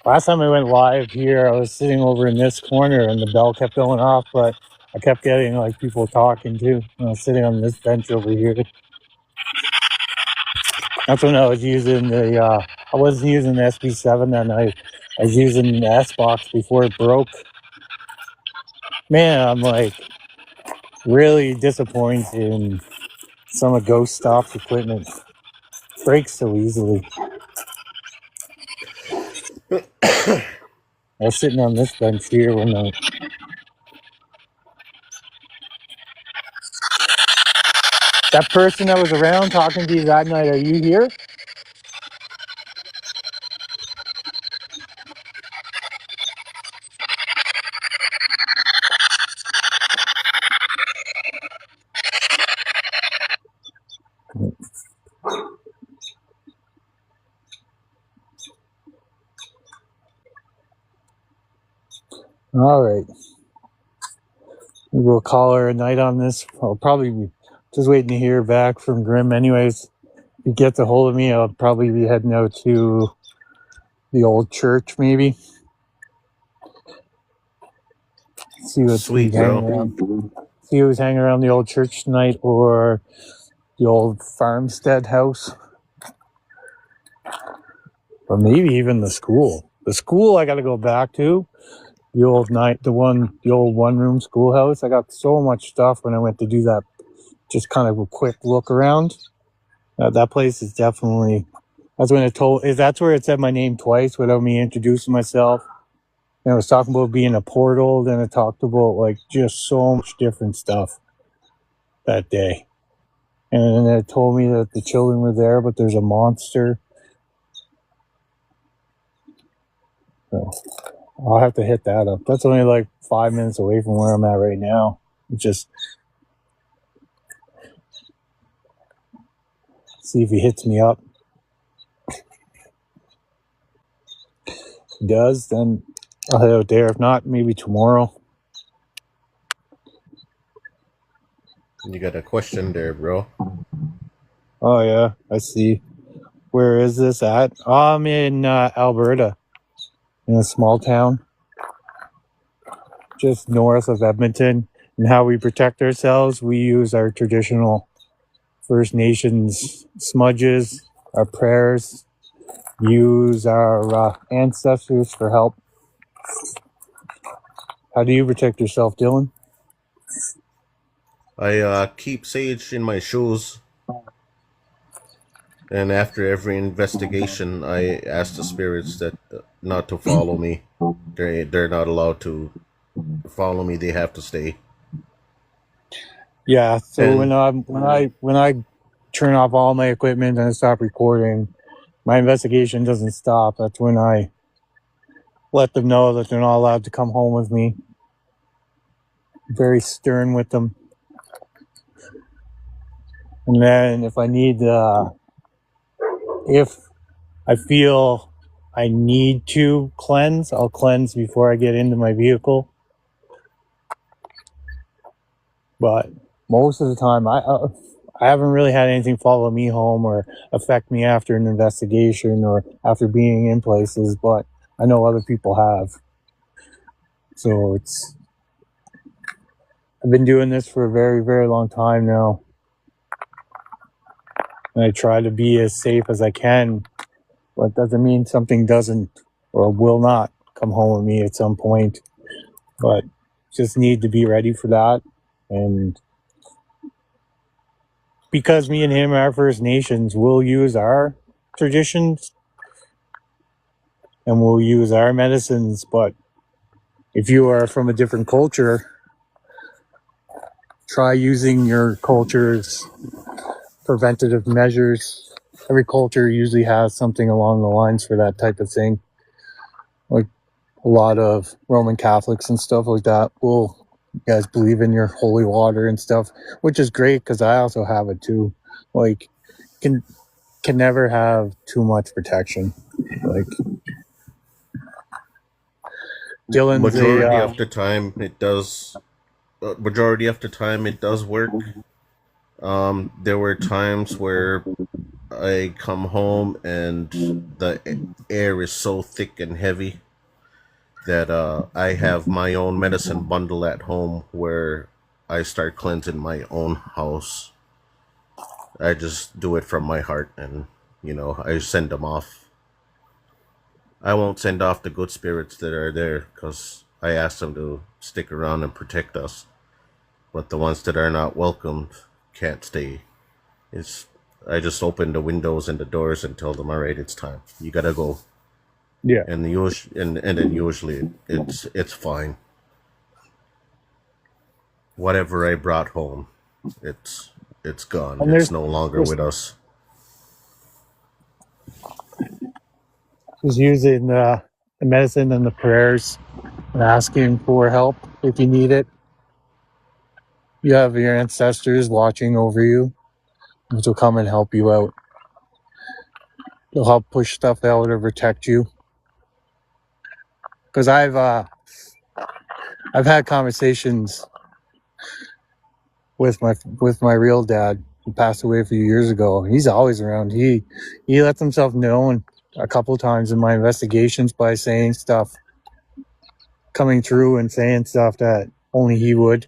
Speaker 1: Last time I went live here, I was sitting over in this corner and the bell kept going off, but I kept getting like people talking too. I was sitting on this bench over here. That's when I was using the I wasn't using the SB7 that night. I was using the S box before it broke. Man, I'm like really disappointed in some of Ghost Stop's equipment. Breaks so easily. I was sitting on this bench here when that person that was around talking to you that night, are you here? All right. We'll call her a night on this. I'll probably be just waiting to hear back from Grim. Anyways, if he gets a hold of me, I'll probably be heading out to the old church, maybe. See what's
Speaker 2: Sweet,
Speaker 1: hanging
Speaker 2: bro.
Speaker 1: around. See who's hanging around the old church tonight or the old farmstead house. Or maybe even the school. The school I gotta go back to. The old one room schoolhouse. I got so much stuff when I went to do that. Just kind of a quick look around. That place is definitely. That's when it told. That's where it said my name twice without me introducing myself. And it was talking about being a portal. Then it talked about like just so much different stuff that day. And then it told me that the children were there, but there's a monster. So I'll have to hit that up. That's only like 5 minutes away from where I'm at right now. Just see if he hits me up. If he does, then I'll head out there. If not, maybe tomorrow.
Speaker 2: You got a question there, bro.
Speaker 1: Oh, yeah, I see. Where is this at? I'm in Alberta, in a small town just north of Edmonton. And how we protect ourselves, we use our traditional First Nations smudges, our prayers, use our ancestors for help. How do you protect yourself, Dylan?
Speaker 2: I keep sage in my shoes, and after every investigation, I ask the spirits that not to follow me. They're not allowed to follow me. They have to stay.
Speaker 1: Yeah. So
Speaker 2: And
Speaker 1: when I turn off all my equipment and I stop recording, my investigation doesn't stop. That's when I let them know that they're not allowed to come home with me. Very stern with them. And then if I feel I need to cleanse, I'll cleanse before I get into my vehicle. But most of the time, I haven't really had anything follow me home or affect me after an investigation or after being in places, but I know other people have. So I've been doing this for a very, very long time now. And I try to be as safe as I can, but it doesn't mean something doesn't or will not come home with me at some point. But just need to be ready for that. And because me and him are First Nations, we'll use our traditions and we'll use our medicines. But if you are from a different culture, try using your culture's preventative measures. Every culture usually has something along the lines for that type of thing. Like a lot of Roman Catholics and stuff like that will, you guys believe in your holy water and stuff, which is great because I also have it too. Like can never have too much protection. Like Dylan's
Speaker 2: majority of the time, it does. Majority of the time, it does work. There were times where I come home and the air is so thick and heavy that I have my own medicine bundle at home where I start cleansing my own house. I just do it from my heart, and I send them off. I won't send off the good spirits that are there because I asked them to stick around and protect us. But the ones that are not welcomed can't stay. It's I just open the windows and the doors and tell them, all right, it's time. You gotta go.
Speaker 1: Yeah.
Speaker 2: And then usually it's fine. Whatever I brought home, it's it's gone.
Speaker 1: And
Speaker 2: It's no longer
Speaker 1: there's
Speaker 2: with us.
Speaker 1: just using the medicine and the prayers and asking for help if you need it. You have your ancestors watching over you, which will come and help you out. They'll help push stuff out or protect you. Because I've had conversations with my real dad who passed away a few years ago. He's always around. He lets himself known a couple times in my investigations by saying stuff, coming through and saying stuff that only he would.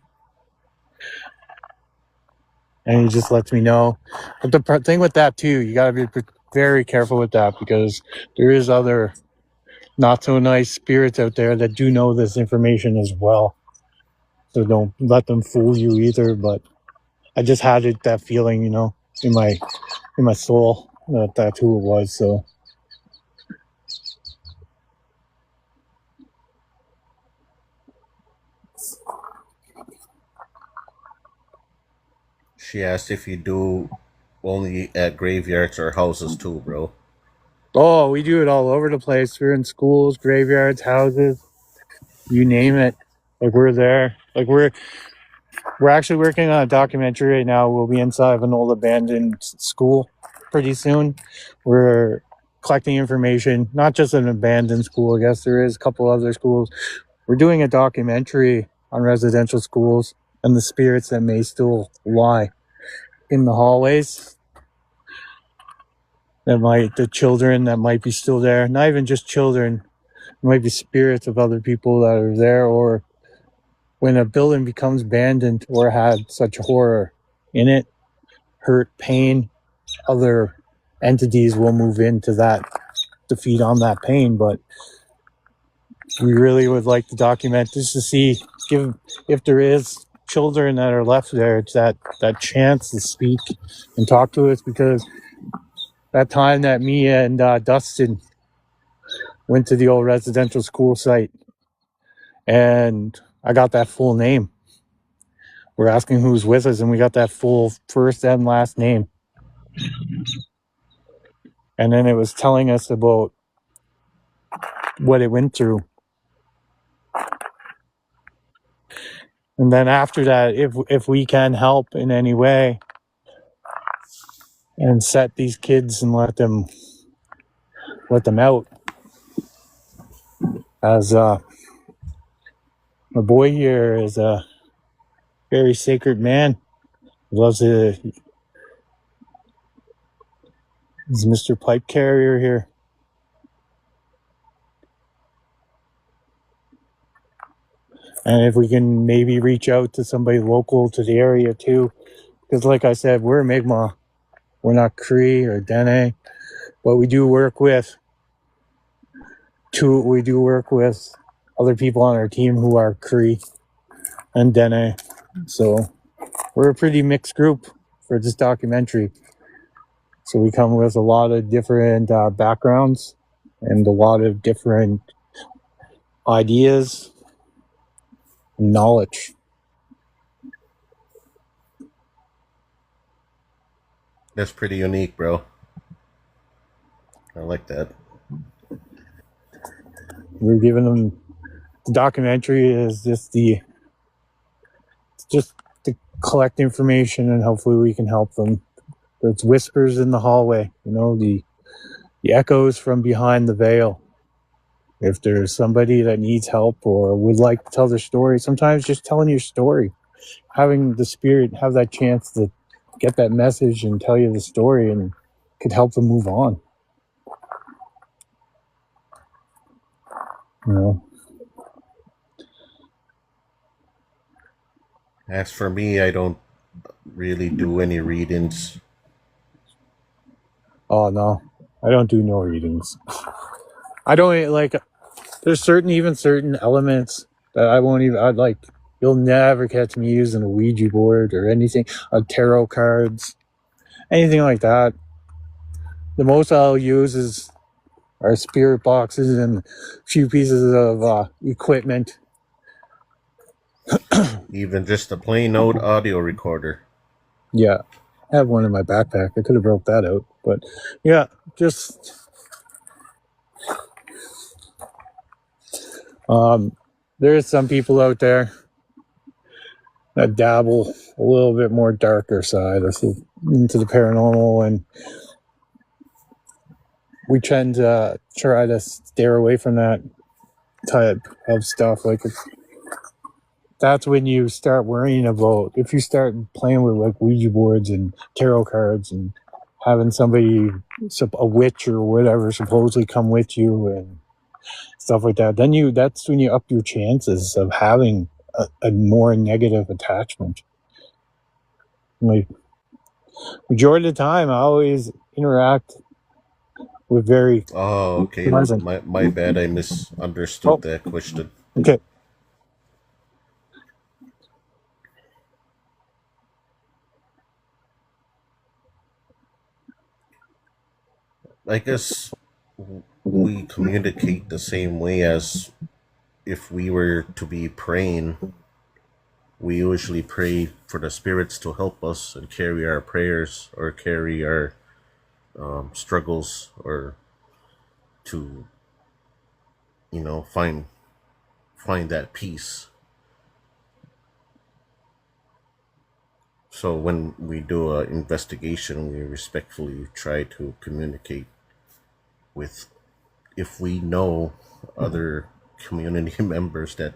Speaker 1: And he just lets me know. But the thing with that too, you got to be very careful with that because there is other not so nice spirits out there that do know this information as well. So don't let them fool you either. But I just had that feeling, in my soul that that's who it was. So
Speaker 2: She asked if you do only at graveyards or houses too, bro.
Speaker 1: oh, we do it all over the place. We're in schools, graveyards, houses, you name it. Like we're there. Like we're actually working on a documentary right now. We'll be inside of an old abandoned school pretty soon. We're collecting information, not just an abandoned school. I guess there is a couple other schools. We're doing a documentary on residential schools and the spirits that may still lie in the hallways. The children that might be still there. Not even just children. It might be spirits of other people that are there, or when a building becomes abandoned or had such horror in it, hurt, pain, other entities will move into that to feed on that pain. But we really would like to document just to see if there is children that are left there, it's that chance to speak and talk to us, because that time that me and Dustin went to the old residential school site and I got that full name. We're asking who's with us and we got that full first and last name. And then it was telling us about what it went through. And then after that, if we can help in any way and set these kids and let them out, as my boy here is a very sacred man. He loves to. He's Mr. Pipe Carrier here. And if we can maybe reach out to somebody local to the area too, because like I said, we're Mi'kmaq. We're not Cree or Dene, but we do work with other people on our team who are Cree and Dene. So we're a pretty mixed group for this documentary. So we come with a lot of different backgrounds and a lot of different ideas and knowledge.
Speaker 2: That's pretty unique, bro. I like that.
Speaker 1: We're giving them the documentary is just to collect information and hopefully we can help them. There's whispers in the hallway, the echoes from behind the veil. If there's somebody that needs help or would like to tell their story, sometimes just telling your story, having the spirit have that chance to get that message and tell you the story and could help them move on.
Speaker 2: As for me, I don't really do any readings.
Speaker 1: Oh no, I don't do no readings. I don't like. There's certain elements that I won't even. I'd like. You'll never catch me using a Ouija board or anything, tarot cards, anything like that. The most I'll use is our spirit boxes and a few pieces of equipment.
Speaker 2: Even just a plain old audio recorder.
Speaker 1: Yeah, I have one in my backpack. I could have broke that out, but yeah, just there's some people out there that dabble a little bit more darker side into the paranormal, and we tend to try to steer away from that type of stuff. Like that's when you start worrying about if you start playing with like Ouija boards and tarot cards and having somebody, a witch or whatever, supposedly come with you and stuff like that. Then that's when you up your chances of having a more negative attachment. Like majority of the time, I always interact with very
Speaker 2: Oh, okay.
Speaker 1: pleasant.
Speaker 2: My bad. I misunderstood that question.
Speaker 1: Okay.
Speaker 2: I guess we communicate the same way as if we were to be praying. We usually pray for the spirits to help us and carry our prayers or carry our struggles or to, find that peace. So when we do an investigation, we respectfully try to communicate with, if we know other community members that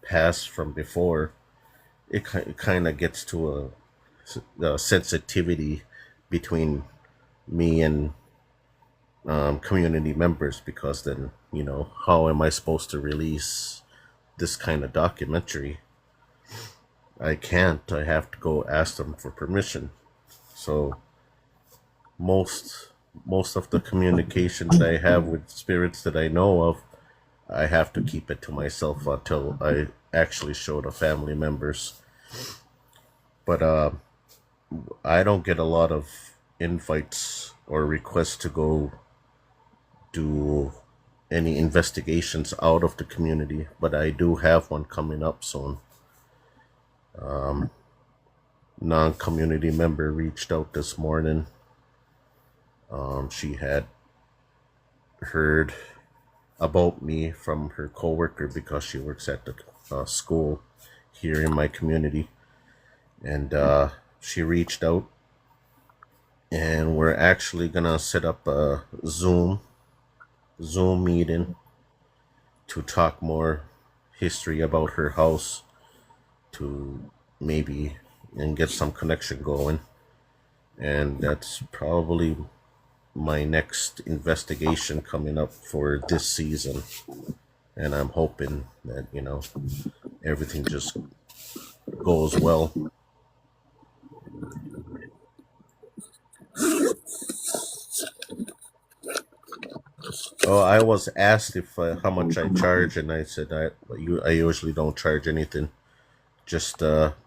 Speaker 2: passed from before, it kind of gets to a sensitivity between me and community members, because then, how am I supposed to release this kind of documentary? I can't. I have to go ask them for permission. So most most of the communication that I have with spirits that I know of, I have to keep it to myself until I actually show the family members. But I don't get a lot of invites or requests to go do any investigations out of the community, but I do have one coming up soon. Non-community member reached out this morning. She had heard about me from her coworker because she works at the school here in my community, and she reached out, and we're actually gonna set up a Zoom meeting to talk more history about her house, to maybe and get some connection going. And that's probably my next investigation coming up for this season. And I'm hoping that, everything just goes well. Oh, I was asked if how much I charge, and I said I usually don't charge anything, just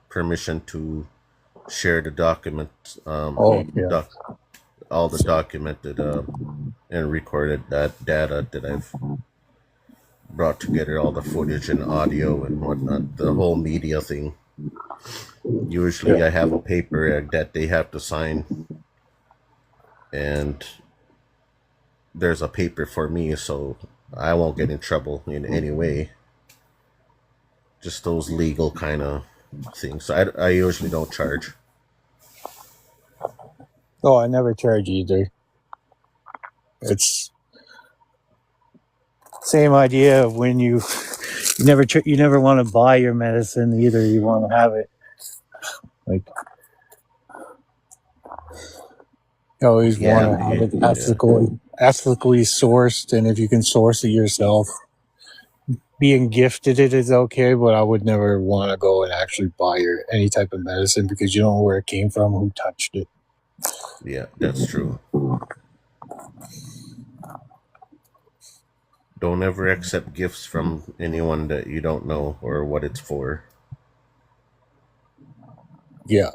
Speaker 2: permission to share the document,
Speaker 1: Yeah.
Speaker 2: all the documented and recorded that data that I've brought together, all the footage and audio and whatnot, the whole media thing. Usually, I have a paper that they have to sign, and there's a paper for me, so I won't get in trouble in any way. Just those legal kind of things. So I usually don't charge.
Speaker 1: Oh, I never charge either. It's same idea of when you never want to buy your medicine either. You want to have it like you always want to have it ethically sourced, and if you can source it yourself, being gifted it is okay. But I would never want to go and actually buy any type of medicine because you don't know where it came from, who touched it.
Speaker 2: Yeah, that's true. Don't ever accept gifts from anyone that you don't know or what it's for.
Speaker 1: Yeah.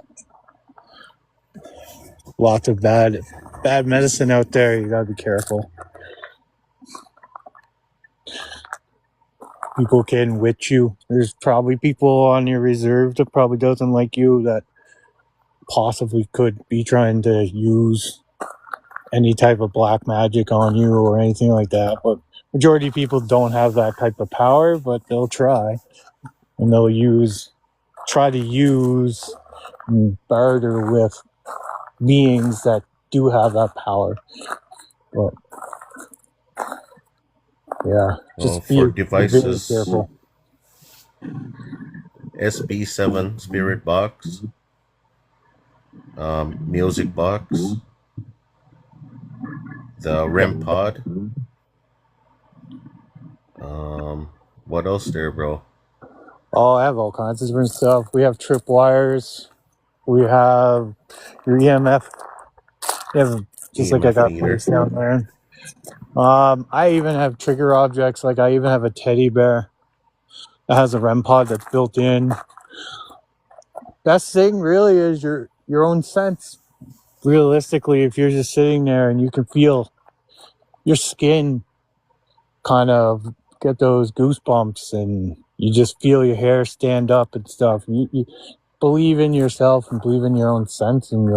Speaker 1: Lots of bad medicine out there. You gotta be careful. People can witch you. There's probably people on your reserve that probably doesn't like you that possibly could be trying to use any type of black magic on you or anything like that. But majority of people don't have that type of power, but they'll try. And they'll try to use and barter with beings that do have that power. But yeah,
Speaker 2: Well,
Speaker 1: just
Speaker 2: for
Speaker 1: be very
Speaker 2: devices,
Speaker 1: careful.
Speaker 2: SB7 Spirit Box, Music Box, the REM Pod. What else there, bro?
Speaker 1: Oh, I have all kinds of different stuff. We have tripwires. We have your EMF. We have just like I
Speaker 2: EMF
Speaker 1: got
Speaker 2: meter.
Speaker 1: placed down there. I even have trigger objects. Like I even have a teddy bear that has a REM pod that's built in. Best thing really is your own sense. Realistically, if you're just sitting there and you can feel your skin kind of get those goosebumps and you just feel your hair stand up and stuff. You believe in yourself and believe in your own sense, and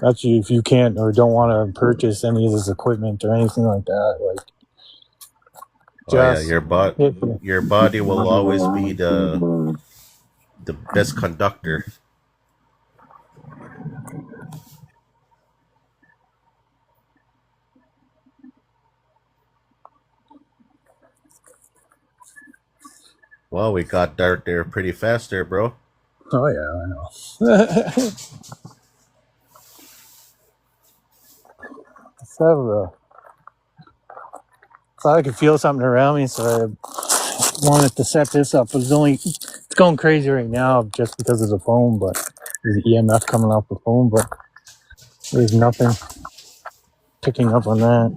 Speaker 1: that's you if you can't or don't want to purchase any of this equipment or anything like that. Like
Speaker 2: Oh yeah,
Speaker 1: just hit you.
Speaker 2: your body will always be the best conductor. Well, we got dark there pretty fast there, bro.
Speaker 1: Oh yeah, I know. So thought I could feel something around me, so I wanted to set this up. It's going crazy right now just because of the phone, but there's EMF coming off the phone, but there's nothing picking up on that.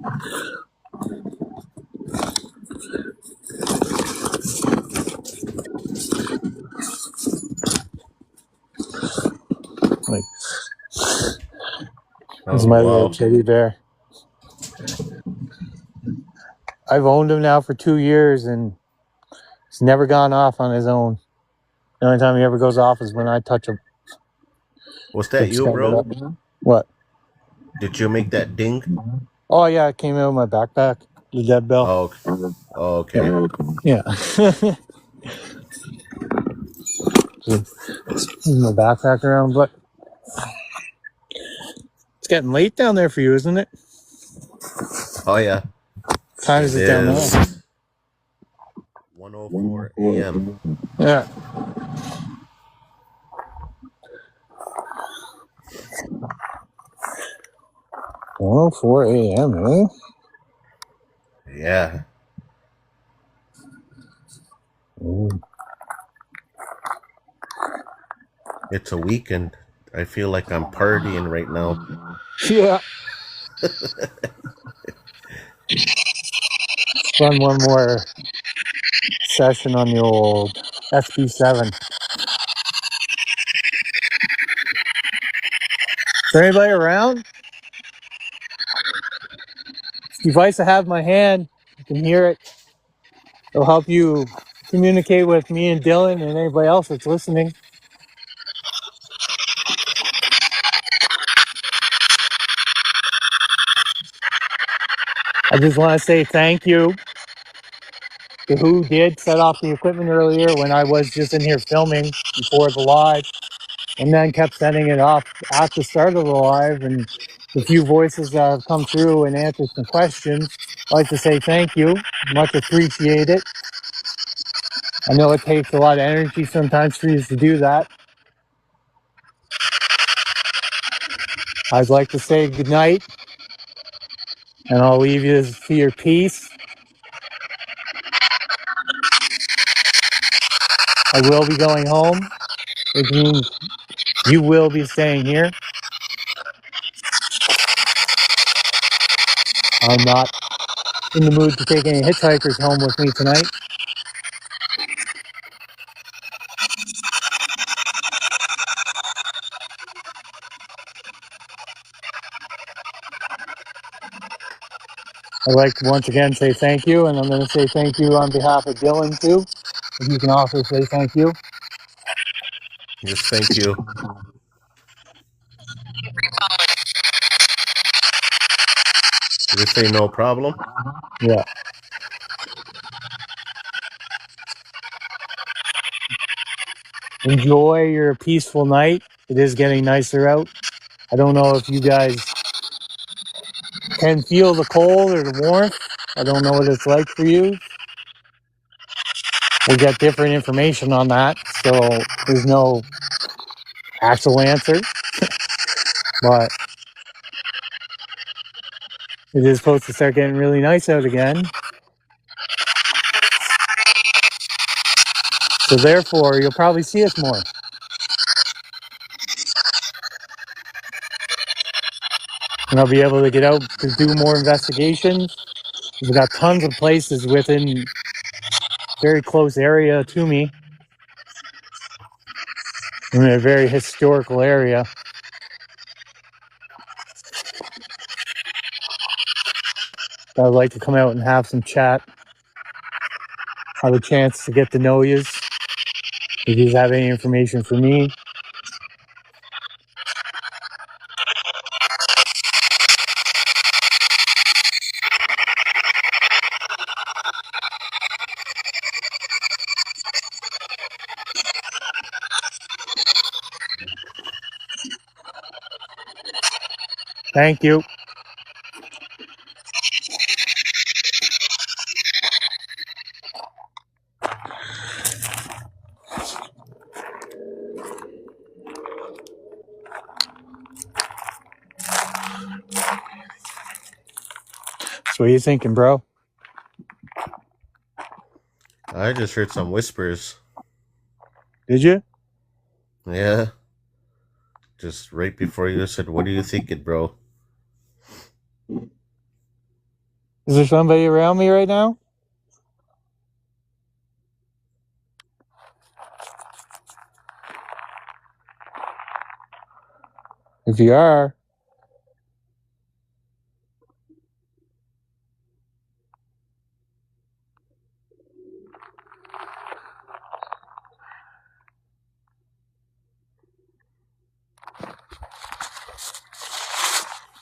Speaker 1: Like this is
Speaker 2: Oh
Speaker 1: my little
Speaker 2: wow.
Speaker 1: teddy bear. I've owned him now for 2 years, and he's never gone off on his own. The only time he ever goes off is when I touch him.
Speaker 2: Was that
Speaker 1: It's
Speaker 2: you,
Speaker 1: got
Speaker 2: bro?
Speaker 1: what?
Speaker 2: Did you make that ding?
Speaker 1: Oh yeah, it came out of my backpack. The dead bell.
Speaker 2: Oh, okay.
Speaker 1: Yeah. My backpack around, but it's getting late down there for you, isn't it?
Speaker 2: Oh yeah.
Speaker 1: What time is
Speaker 2: It
Speaker 1: it down there?
Speaker 2: is 1:04 a.m.
Speaker 1: Yeah. 1:04 a.m., eh?
Speaker 2: Yeah.
Speaker 1: Mm.
Speaker 2: It's a weekend. I feel like I'm partying right now.
Speaker 1: Yeah. Run one more session on the old SB7. Is there anybody around? Device I have in my hand. You can hear it. It'll help you communicate with me and Dylan and anybody else that's listening. I just want to say thank you to who did set off the equipment earlier when I was just in here filming before the live, and then kept setting it off at the start of the live. And the few voices that have come through and answered some questions, I'd like to say thank you. Much appreciated. I know it takes a lot of energy sometimes for you to do that. I'd like to say good night, and I'll leave you to your peace. I will be going home, which means you will be staying here. I'm not in the mood to take any hitchhikers home with me tonight. I'd like to once again say thank you, and I'm going to say thank you on behalf of Dylan too. If you can also say thank you.
Speaker 2: Just thank you. Did it say no problem?
Speaker 1: Yeah. Enjoy your peaceful night. It is getting nicer out. I don't know if you guys can feel the cold or the warmth. I don't know what it's like for you. We get different information on that, so there's no actual answer. But it is supposed to start getting really nice out again. So therefore, you'll probably see us more. And I'll be able to get out to do more investigations. We've got tons of places within very close area to me. I'm in a very historical area. I'd like to come out and have some chat. Have a chance to get to know you. If you have any information for me. Thank you. So what are you thinking, bro?
Speaker 2: I just heard some whispers.
Speaker 1: Did you?
Speaker 2: Yeah. Just right before you said, "What are you thinking, bro?"
Speaker 1: Is there somebody around me right now? If you are,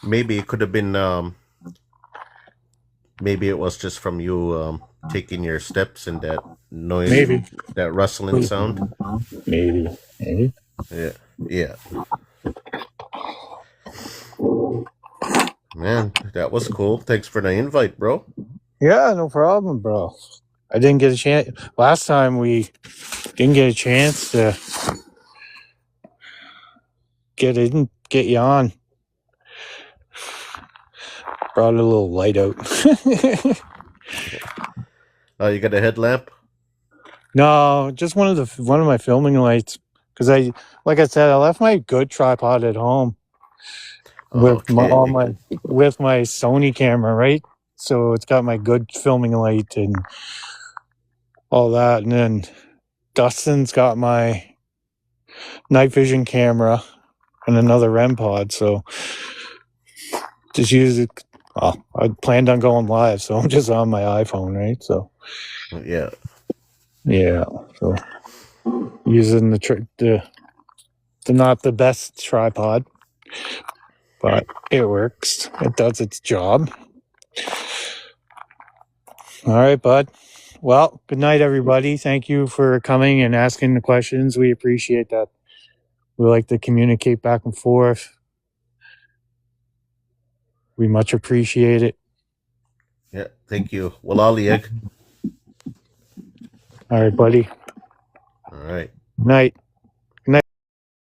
Speaker 2: Maybe it could have been. Maybe it was just from you taking your steps and that noise,
Speaker 1: maybe.
Speaker 2: that rustling sound.
Speaker 1: Maybe. Maybe.
Speaker 2: Yeah. Yeah. Man, that was cool. Thanks for the invite, bro.
Speaker 1: Yeah, no problem, bro. I didn't get a chance. Last time we didn't get a chance to get you on. Brought a little light out.
Speaker 2: Oh, you got a headlamp?
Speaker 1: No, just one of my filming lights. Because like I said, I left my good tripod at home with
Speaker 2: Okay.
Speaker 1: with my Sony camera, right? So it's got my good filming light and all that, and then Dustin's got my night vision camera and another REM pod. So just use it. Well, I planned on going live, so I'm just on my iPhone, right? So
Speaker 2: Yeah.
Speaker 1: yeah, so using the not the best tripod, but it works. It does its job. All right, bud. Well, good night, everybody. Thank you for coming and asking the questions. We appreciate that. We like to communicate back and forth. We much appreciate it.
Speaker 2: Yeah. Thank you. Well, I'll egg.
Speaker 1: All right, buddy.
Speaker 2: All right.
Speaker 1: Night.